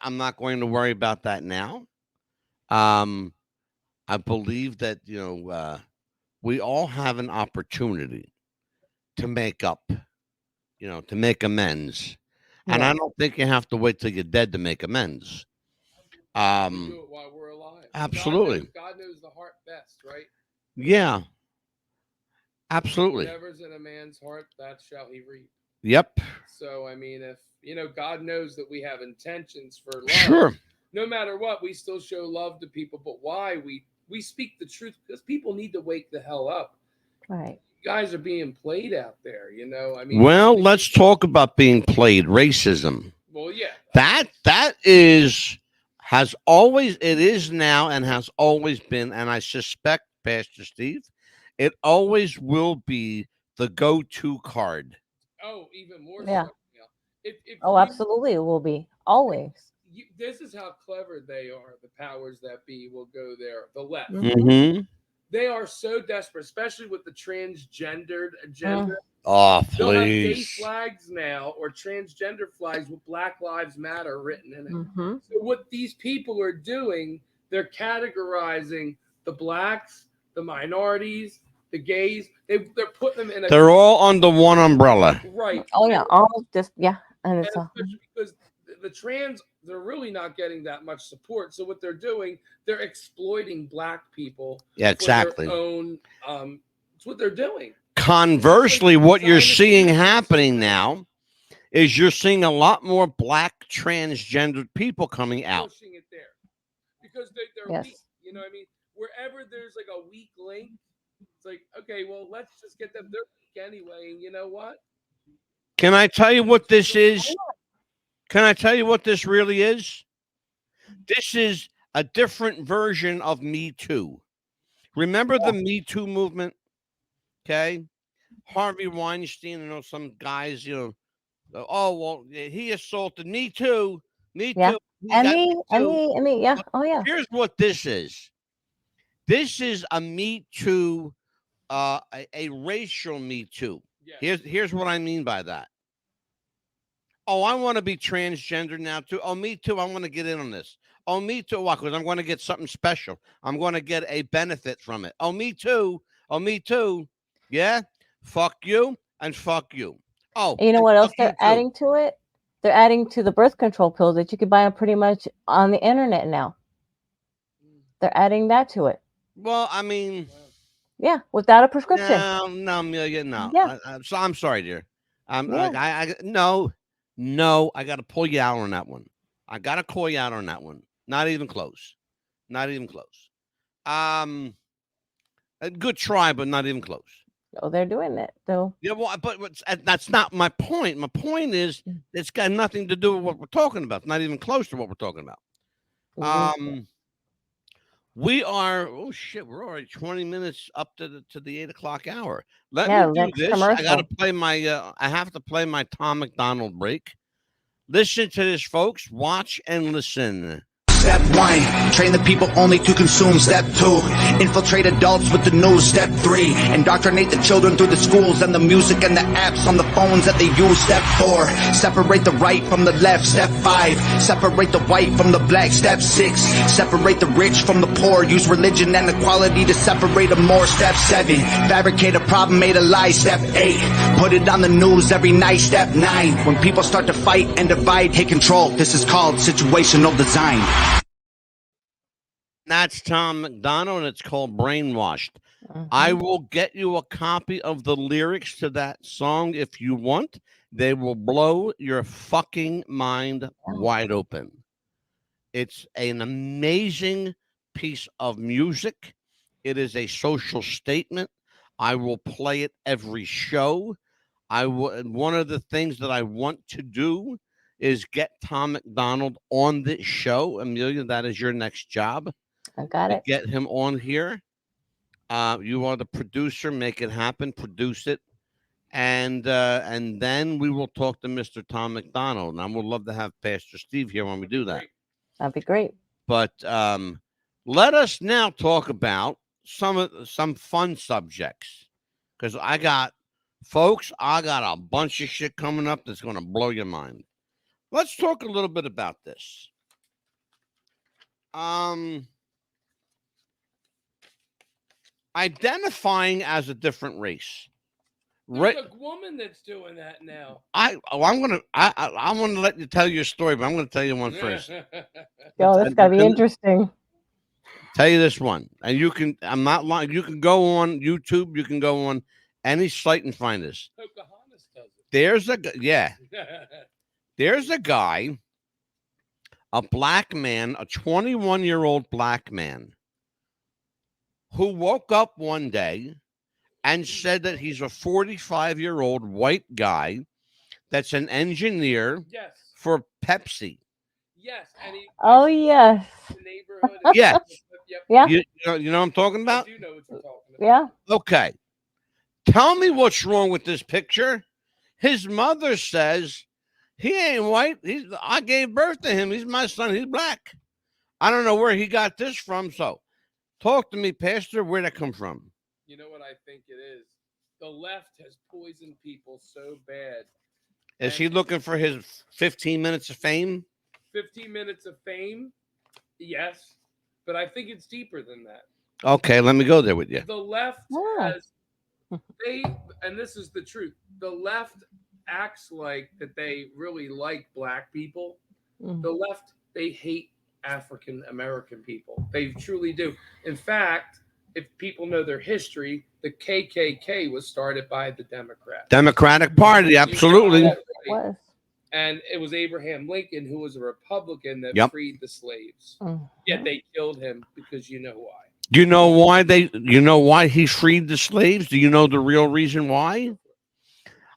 I'm not going to worry about that now. I believe that we all have an opportunity to make up, to make amends, and I Yes. don't think you have to wait till you're dead to make amends. We do it while we're alive. Absolutely. God knows the heart best, right? Yeah, absolutely. Whatever's in a man's heart, that shall he reap. Yep. So, I mean, if God knows that we have intentions for love. Sure. No matter what, we still show love to people. But why? We speak the truth because people need to wake the hell up. Right. You guys are being played out there, I mean, Well, let's talk about being played. Racism. well, yeah. That it is now and has always been, and I suspect, Pastor Steve, it always will be the go-to card. Oh, even more Yeah. so. If Oh, absolutely. It will be always. This is how clever they are. The powers that be will go there. The left. Mm-hmm. They are so desperate, especially with the transgendered agenda. Oh, They'll have gay please. flags now or transgender flags with Black Lives Matter written in it. Mm-hmm. So what these people are doing, they're categorizing the blacks, the minorities, the gays. They're putting them in a They're all under one umbrella. right. Oh yeah, all just and And it's all. especially because the trans, they're really not getting that much support. So what they're doing, they're exploiting black people. Yeah, for exactly. their own, it's what they're doing. Conversely, what you're seeing happening now is you're seeing a lot more black transgendered people coming out. Pushing it there because they're Yes. weak. You know what I mean? Wherever there's like a weak link, it's like, okay, well, let's just get them. They're weak anyway. And you know what? Can I tell you what this is? Can I tell you what this really is? This is a different version of Me Too. Remember the Me Too movement? Okay. Harvey Weinstein, some guys, oh, well, he assaulted me too. Me Yeah. too. He And got me, Me and Too. me, and me. Yeah. Oh yeah. Here's what this is. This is a Me Too a racial Me Too. Yeah. Here's what I mean by that. Oh, I want to be transgender now too. Oh, me too. I want to get in on this. Oh, me too. Why? Because I'm going to get something special. I'm going to get a benefit from it. Oh, me too. Oh, me too. Yeah. Fuck you and fuck you. Oh, And you know and what else fuck you they're too. adding to it? They're adding to the birth control pills that you can buy pretty much on the internet now. They're adding that to it. Well, I mean, Yeah, without a prescription. no, Amelia, no. Yeah. So I'm sorry, dear. Yeah. No, I got to pull you out on that one. I got to call you out on that one. Not even close. Not even close. A good try, but not even close. Oh, they're doing it though. Yeah, well, but that's not my point. My point is it's got nothing to do with what we're talking about. It's not even close to what we're talking about. We are. Oh shit! We're already 20 minutes up to the 8 o'clock hour. Let me do next this. commercial. I got to play my. I have to play my Tom McDonald break. Listen to this, folks. Watch and listen. Step 1, train the people only to consume. Step 2, infiltrate adults with the news. Step 3, indoctrinate the children through the schools and the music and the apps on the phones that they use. Step 4, separate the right from the left. Step 5, separate the white from the black. Step 6, separate the rich from the poor. Use religion and equality to separate them more. Step 7, fabricate a problem, made a lie. Step 8, put it on the news every night. Step 9, when people start to fight and divide, take control. This is called situational design. That's Tom McDonald, and it's called Brainwashed. I will get you a copy of the lyrics to that song if you want. They will blow your fucking mind wide open. It's an amazing piece of music. It is a social statement. I will play it every show. One of the things that I want to do is get Tom McDonald on this show. Amelia, that is your next job. I got it. Get him on here. You are the producer. Make it happen. Produce it, and then we will talk to Mr. Tom McDonald. And I would love to have Pastor Steve here when we do that. That'd be great. But let us now talk about some fun subjects, because I got a bunch of shit coming up that's going to blow your mind. Let's talk a little bit about this. Identifying as a different race. There's a woman that's doing that now. I'm gonna let you tell your story, but I'm gonna tell you one first. Yo, that's gotta be interesting. Tell you this one, and you can. I'm not lying. You can go on YouTube. You can go on any site and find this. Pocahontas does it. There's a guy, a black man, a 21-year-old black man, who woke up one day and said that he's a 45-year-old white guy that's an engineer for Pepsi. Yes. And yes. The neighborhood. Yeah. Yeah. You know what I'm talking about? I do know what you're talking about. Yeah. Okay. Tell me what's wrong with this picture. His mother says he ain't white. I gave birth to him. He's my son. He's black. I don't know where he got this from. So talk to me, Pastor. Where'd that come from? You know what I think it is? The left has poisoned people so bad. Is he looking for his 15 minutes of fame? 15 minutes of fame? Yes. But I think it's deeper than that. Okay, let me go there with you. The left has, and this is the truth, the left acts like that they really like black people. The left, they hate African American people. They truly do. In fact, if people know their history, the KKK was started by the Democrats. Democratic Party, absolutely. Right. And it was Abraham Lincoln, who was a Republican, that freed the slaves. Yet they killed him because you know why. Do you know why why he freed the slaves? Do you know the real reason why?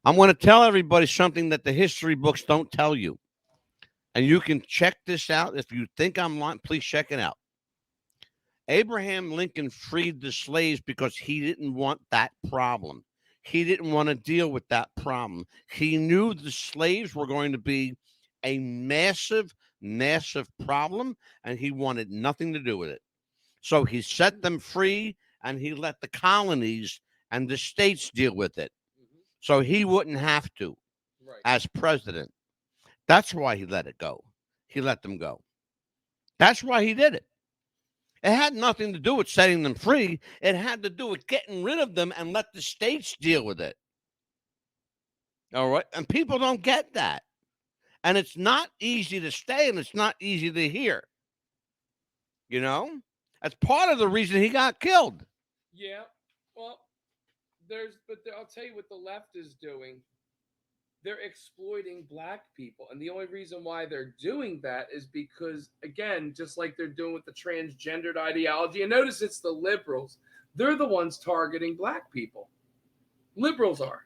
I'm going to tell everybody something that the history books don't tell you. And you can check this out. If you think I'm lying, please check it out. Abraham Lincoln freed the slaves because he didn't want that problem. He didn't want to deal with that problem. He knew the slaves were going to be a massive, massive problem, and he wanted nothing to do with it. So he set them free, and he let the colonies and the states deal with it. So he wouldn't have to Right. as president. That's why he let it go. He let them go. That's why he did it. It had nothing to do with setting them free. It had to do with getting rid of them and let the states deal with it. All right. And people don't get that. And it's not easy to stay and it's not easy to hear. You know? That's part of the reason he got killed. Yeah. Well, I'll tell you what the left is doing. They're exploiting black people. And the only reason why they're doing that is because, again, just like they're doing with the transgendered ideology, and notice it's the liberals, they're the ones targeting black people. Liberals are.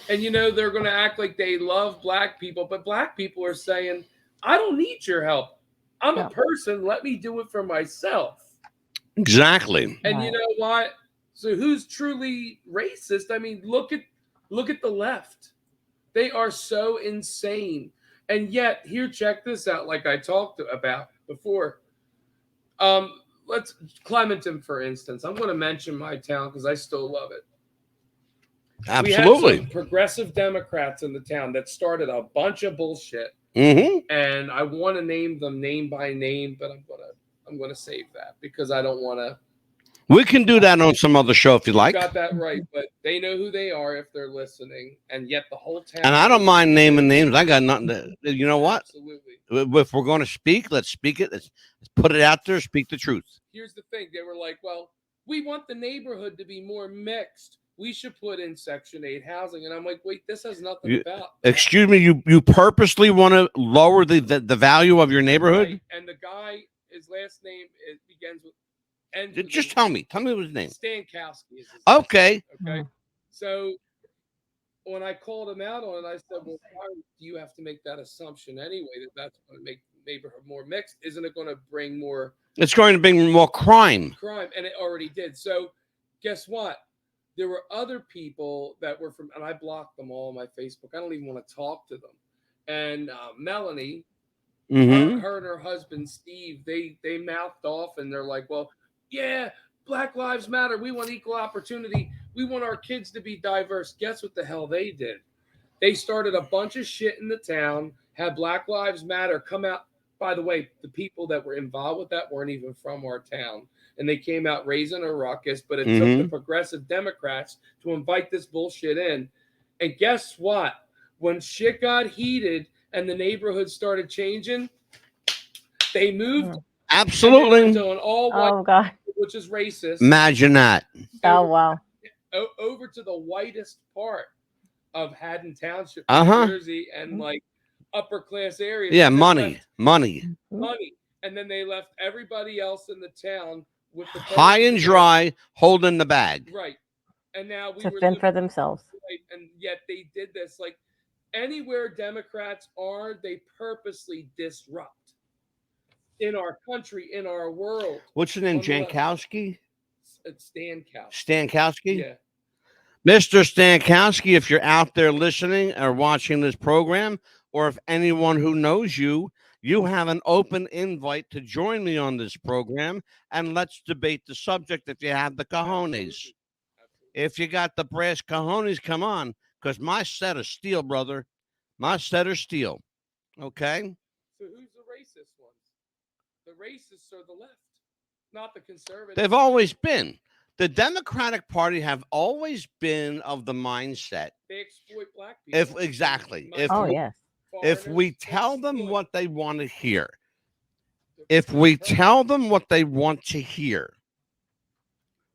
And, they're going to act like they love black people, but black people are saying, I don't need your help. I'm a person. Let me do it for myself. Exactly. And you know what? So who's truly racist? I mean, look at the left. They are so insane. And yet, here, check this out, like I talked about before. Let's Clementon, for instance. I'm going to mention my town because I still love it. Absolutely. We had some progressive Democrats in the town that started a bunch of bullshit. Mm-hmm. And I want to name them name by name, but I'm gonna save that because I don't want to. We can do that on some other show if you like. Got that right, but they know who they are if they're listening, and yet the whole town. And I don't mind naming names. I got nothing to. You know what? Absolutely. If we're going to speak, let's speak it. Let's put it out there. Speak the truth. Here's the thing: they were like, "Well, we want the neighborhood to be more mixed. We should put in Section 8 housing." And I'm like, "Wait, this has nothing about." Excuse me. You purposely want to lower the value of your neighborhood? Right. And the guy, his last name begins with. Just tell me his name. Stankowski is his Okay. name. Okay. So when I called him out on it, I said, "Well, why do you have to make that assumption anyway? That's going to make the neighborhood more mixed? Isn't it going to bring more? It's going to bring more crime. And it already did. So guess what? There were other people that were from, and I blocked them all on my Facebook. I don't even want to talk to them. And Melanie, her and her husband Steve, they mouthed off, and they're like, "Well, yeah, Black Lives Matter. We want equal opportunity. We want our kids to be diverse." Guess what the hell they did? They started a bunch of shit in the town, had Black Lives Matter come out. By the way, the people that were involved with that weren't even from our town. And they came out raising a ruckus, but it took the progressive Democrats to invite this bullshit in. And guess what? When shit got heated and the neighborhood started changing, they moved. Absolutely. On all white, Oh God. which is racist. Imagine that. Oh wow. Over to the whitest part of Haddon Township, New Jersey, and like upper class areas. Yeah, money. And then they left everybody else in the town with the high and dry, holding the bag. Right. And now we To were fend for themselves. right, and yet they did this. Like anywhere Democrats are, they purposely disrupt in our country, in our world. What's your name? Jankowski? It's Stankowski. Stankowski? Yeah. Mr. Stankowski, if you're out there listening or watching this program, or if anyone who knows you, you have an open invite to join me on this program, and let's debate the subject if you have the cojones. If you got the brass cojones, come on, because my set of steel, brother. My set of steel. Okay? So who's the racist ones? The racists are the left, not the conservatives. They've always been. The Democratic Party have always been of the mindset. They exploit black people. If we tell them what they want to hear, if we tell them what they want to hear,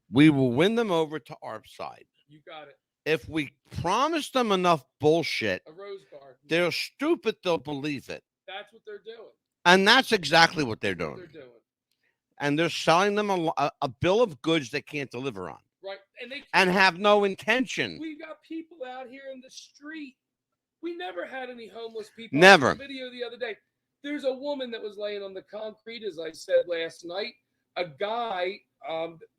we will win them over to our side. You got it. If we promise them enough bullshit, a rose garden, they're stupid, they'll believe it. That's what they're doing. And that's exactly what they're doing. And they're selling them a bill of goods they can't deliver on. Right. And have no intention. We got people out here in the street. We never had any homeless people. Never. I saw a video the other day. There's a woman that was laying on the concrete, as I said last night. A guy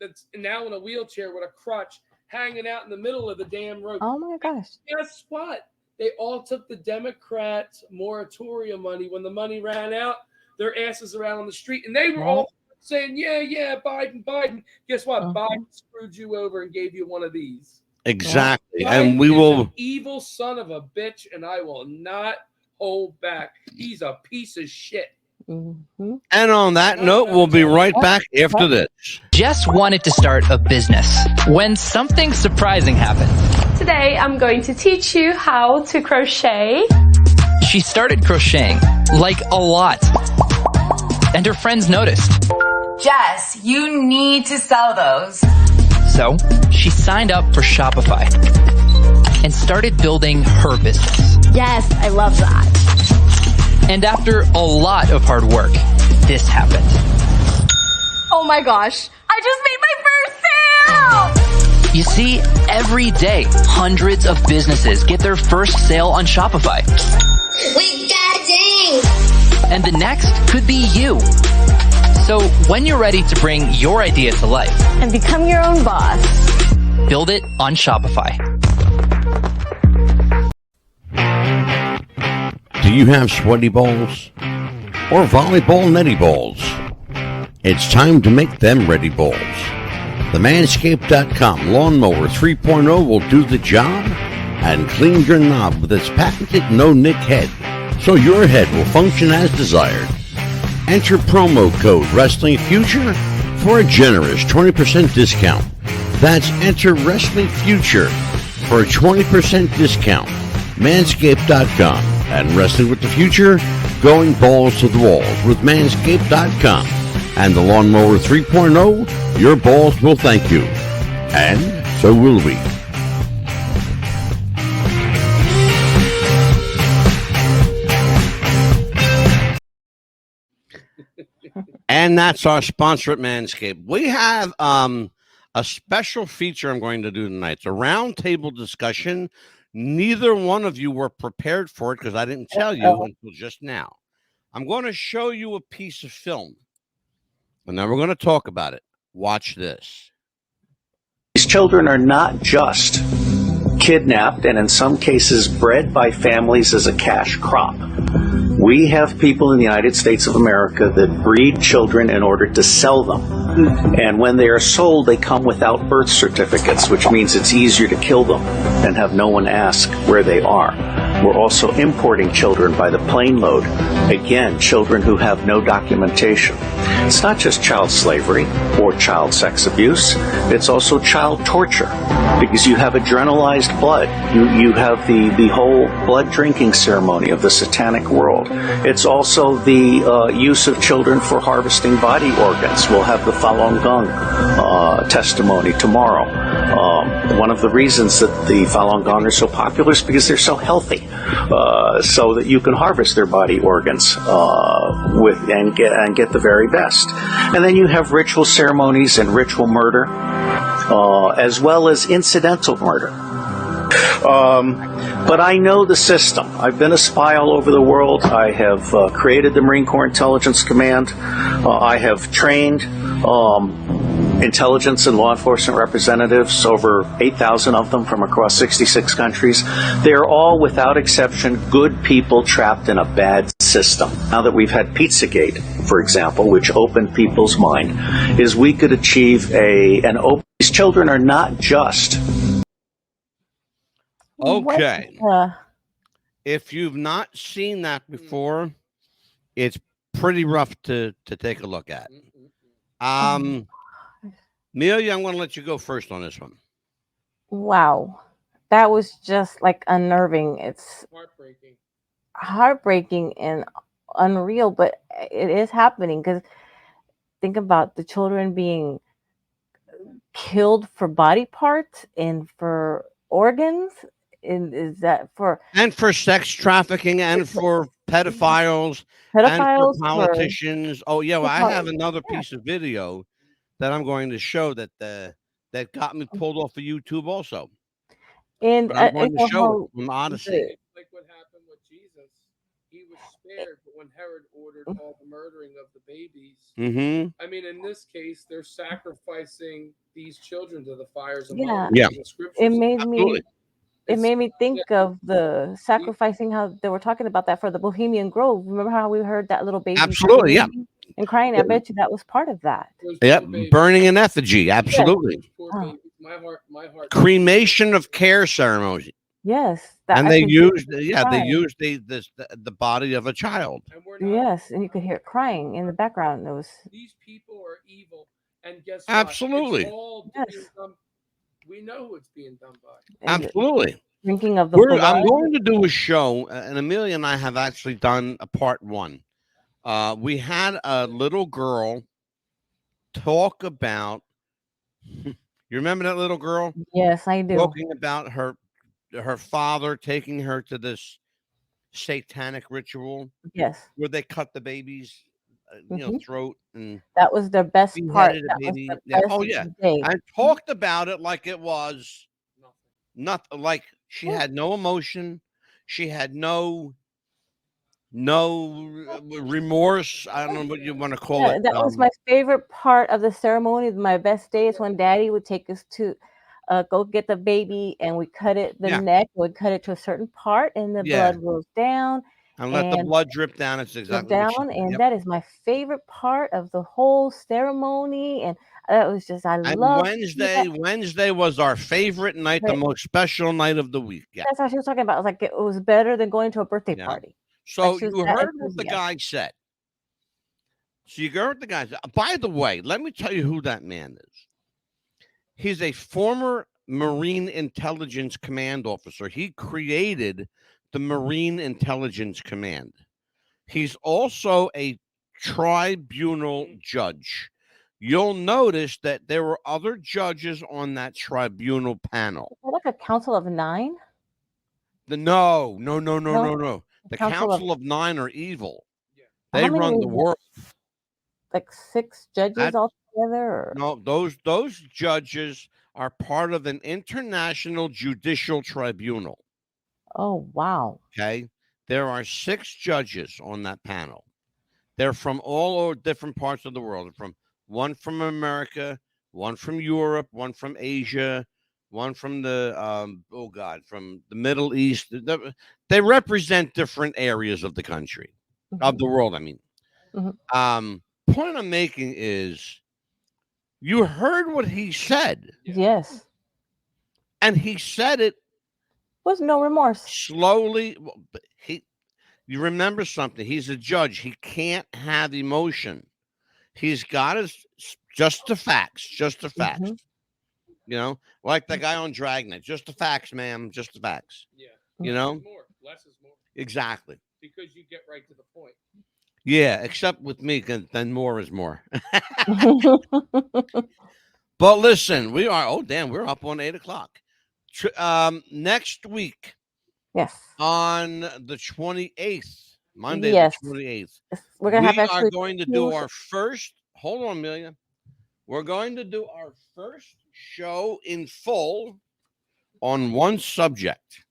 that's now in a wheelchair with a crutch hanging out in the middle of the damn road. Oh my gosh. Guess what? They all took the Democrats' moratorium money. When the money ran out, their asses around on the street. And they were all saying, yeah, Biden. Guess what? Biden screwed you over and gave you one of these. Exactly. Biden And we is will. an evil son of a bitch, and I will not hold back. He's a piece of shit. Mm-hmm. And on that note, we'll be right back after this. Jess wanted to start a business when something surprising happened. Today, I'm going to teach you how to crochet. She started crocheting, like a lot. And her friends noticed. Jess, you need to sell those. So, she signed up for Shopify and started building her business. Yes, I love that. And after a lot of hard work, this happened. Oh my gosh, I just made my first sale! You see, every day, hundreds of businesses get their first sale on Shopify. We got a ding! And the next could be you. So when you're ready to bring your idea to life And become your own boss. build it on Shopify. Do you have sweaty balls or volleyball netty balls? It's time to make them ready balls. The Manscaped.com Lawnmower 3.0 will do the job and clean your knob with its patented no-nick head, so your head will function as desired. Enter promo code WrestlingFuture for a generous 20% discount. That's enter WrestlingFuture for a 20% discount. Manscaped.com and Wrestling with the Future, going balls to the walls with Manscaped.com and the Lawnmower 3.0. Your balls will thank you, and so will we. And that's our sponsor at Manscaped. We have a special feature I'm going to do tonight. It's a roundtable discussion. Neither one of you were prepared for it because I didn't tell you until just now. I'm going to show you a piece of film, and then we're going to talk about it. Watch this. These children are not just kidnapped and in some cases bred by families as a cash crop. We have people in the United States of America that breed children in order to sell them. And when they are sold, they come without birth certificates, which means it's easier to kill them and have no one ask where they are. We're also importing children by the plane load. Again, children who have no documentation. It's not just child slavery or child sex abuse. It's also child torture because you have adrenalized blood. You have the whole blood drinking ceremony of the satanic world. It's also the use of children for harvesting body organs. We'll have the Falun Gong testimony tomorrow. One of the reasons that the Falun Gong are so popular is because they're so healthy, so that you can harvest their body organs and get the very best. And then you have ritual ceremonies and ritual murder, as well as incidental murder. But I know the system. I've been a spy all over the world. I have created the Marine Corps Intelligence Command. I have trained intelligence and law enforcement representatives, over 8,000 of them from across 66 countries. They're all, without exception, good people trapped in a bad system. Now that we've had Pizzagate, for example, which opened people's mind, is we could achieve an open. These children are not just. Okay. If you've not seen that before, it's pretty rough to take a look at. Amelia, I'm going to let you go first on this one. Wow. That was just like unnerving. It's heartbreaking and unreal, but it is happening because think about the children being killed for body parts and for organs. And is that for sex trafficking and for pedophiles and for politicians? Oh yeah, well, I have another piece of video that I'm going to show that got me pulled off of YouTube also. And but I'm going to show it from Odyssey. Like what happened with Jesus, he was spared, but when Herod ordered all the murdering of the babies, I mean, in this case, they're sacrificing these children to the fires of yeah. It made me. It made me think of the sacrificing, how they were talking about that for the Bohemian Grove. Remember how we heard that little baby? Absolutely, yeah. And crying, I bet you that was part of that. Those Yep, poor babies. burning an effigy. Absolutely. Those poor Oh. babies. My heart. Cremation of care ceremony. Yes. And I they could hear used, it they crying. used the body of a child. And we're not. Yes, and you could hear it crying in the background. It was These people are evil, and guess what? Absolutely. It's all Yes. being done. We know who it's being done by. and Absolutely. drinking of the I'm blood. going to do a show, and Amelia and I have actually done a part 1. We had a little girl talk about. You remember that little girl Yes, I do. talking about her father taking her to this satanic ritual Yes. where they cut the baby's throat and That was the best part. beheaded a That was baby. the Yeah. best Oh yeah, day. I talked about it like it was nothing. Like she had no emotion, she had no remorse. I don't know what you want to call Yeah, it. that was my favorite part of the ceremony. My best day is when Daddy would take us to go get the baby, and we cut it the Yeah. neck. We'd cut it to a certain part, and the Yeah. blood rolls down. And let the blood drip down. It's exactly what she down, did. and Yep. that is my favorite part of the whole ceremony. And that was just I And love Wednesday was our favorite night, the Right. most special night of the week. Yeah. That's what she was talking about. It was like it was better than going to a birthday Yeah. party. So Like, she was you that heard what the enthusiastic. guy said. So you heard the guy said. By the way, let me tell you who that man is. He's a former Marine Intelligence Command officer. He created the Marine Intelligence Command. He's also a tribunal judge. You'll notice that there were other judges on that tribunal panel. Is that like a council of 9? No. No? The Council Council of of 9 are evil. How They many run is the that? world. Like 6 judges That- altogether? Or? No, those judges are part of an international judicial tribunal. Oh wow. Okay. There are 6 judges on that panel. They're from all over different parts of the world. One from America, one from Europe, one from Asia, one from the from the Middle East. They represent different areas of the country, of the world. I mean, point I'm making is, you heard what he said. Yes. And he said it with no remorse. Slowly. You remember something. He's a judge. He can't have emotion. He's got just the facts. Just the facts. Mm-hmm. You know, like the guy on Dragnet. Just the facts, ma'am. Just the facts. Yeah. You know? Less is more. Exactly. Because you get right to the point. Yeah, except with me, then more is more. But listen, we're up on 8:00. Next week. Yes. On the 28th, Monday, Yes. the 28th. We're gonna have we are actually going to do our first. Hold on, Amelia. We're going to do our first show in full on one subject.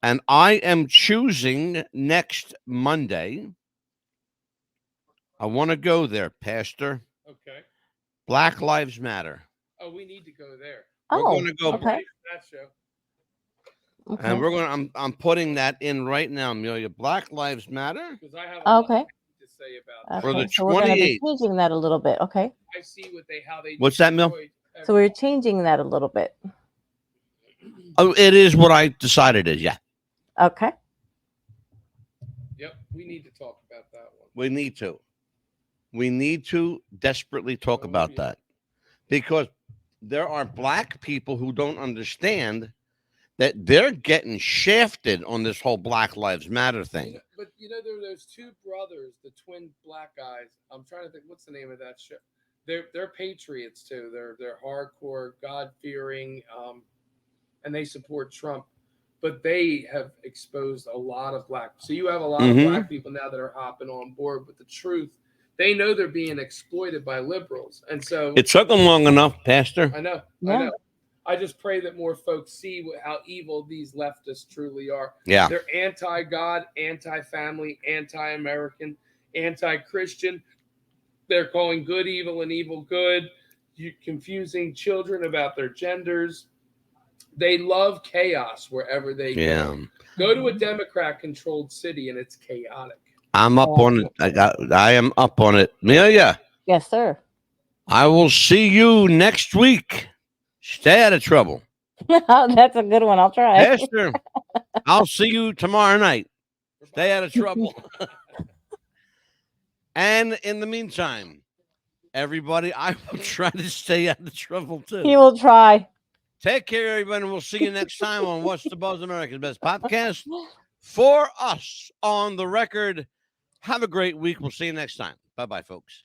And I am choosing next Monday. I want to go there, Pastor. Okay. Black Lives Matter. Oh, we need to go there. We're going to go. Okay. That show. Okay. And we're going. I'm putting that in right now, Amelia. Black Lives Matter. Because I have a lot Okay. to say about For the so we're gonna be 28th. changing that a little bit. Okay. I see how they. What's that, Mil? So we're changing that a little bit. Oh, it is what I decided is. Yeah. Okay. Yep, we need to talk about that one. We need to. We need to desperately talk about that, because there are black people who don't understand that they're getting shafted on this whole Black Lives Matter thing. But there were those 2 brothers, the twin black guys. I'm trying to think, what's the name of that show? They're patriots too. They're hardcore, God-fearing, and they support Trump. But they have exposed a lot of black. So you have a lot of black people now that are hopping on board with the truth. They know they're being exploited by liberals, and so It took them long enough, Pastor. I know. I just pray that more folks see how evil these leftists truly are. Yeah. They're anti-God, anti-family, anti-American, anti-Christian. They're calling good evil and evil good. Confusing children about their genders. They love chaos wherever they go. Go to a Democrat-controlled city and it's chaotic. I'm up on it. I am up on it. Amelia, Yes, sir. I will see you next week. Stay out of trouble. That's a good one. I'll try. Esther, I'll see you tomorrow night. Stay out of trouble. And in the meantime, everybody, I will try to stay out of trouble too. He will try. Take care, everybody. We'll see you next time on What's the Buzz, America's Best Podcast. For us on the record, have a great week. We'll see you next time. Bye-bye, folks.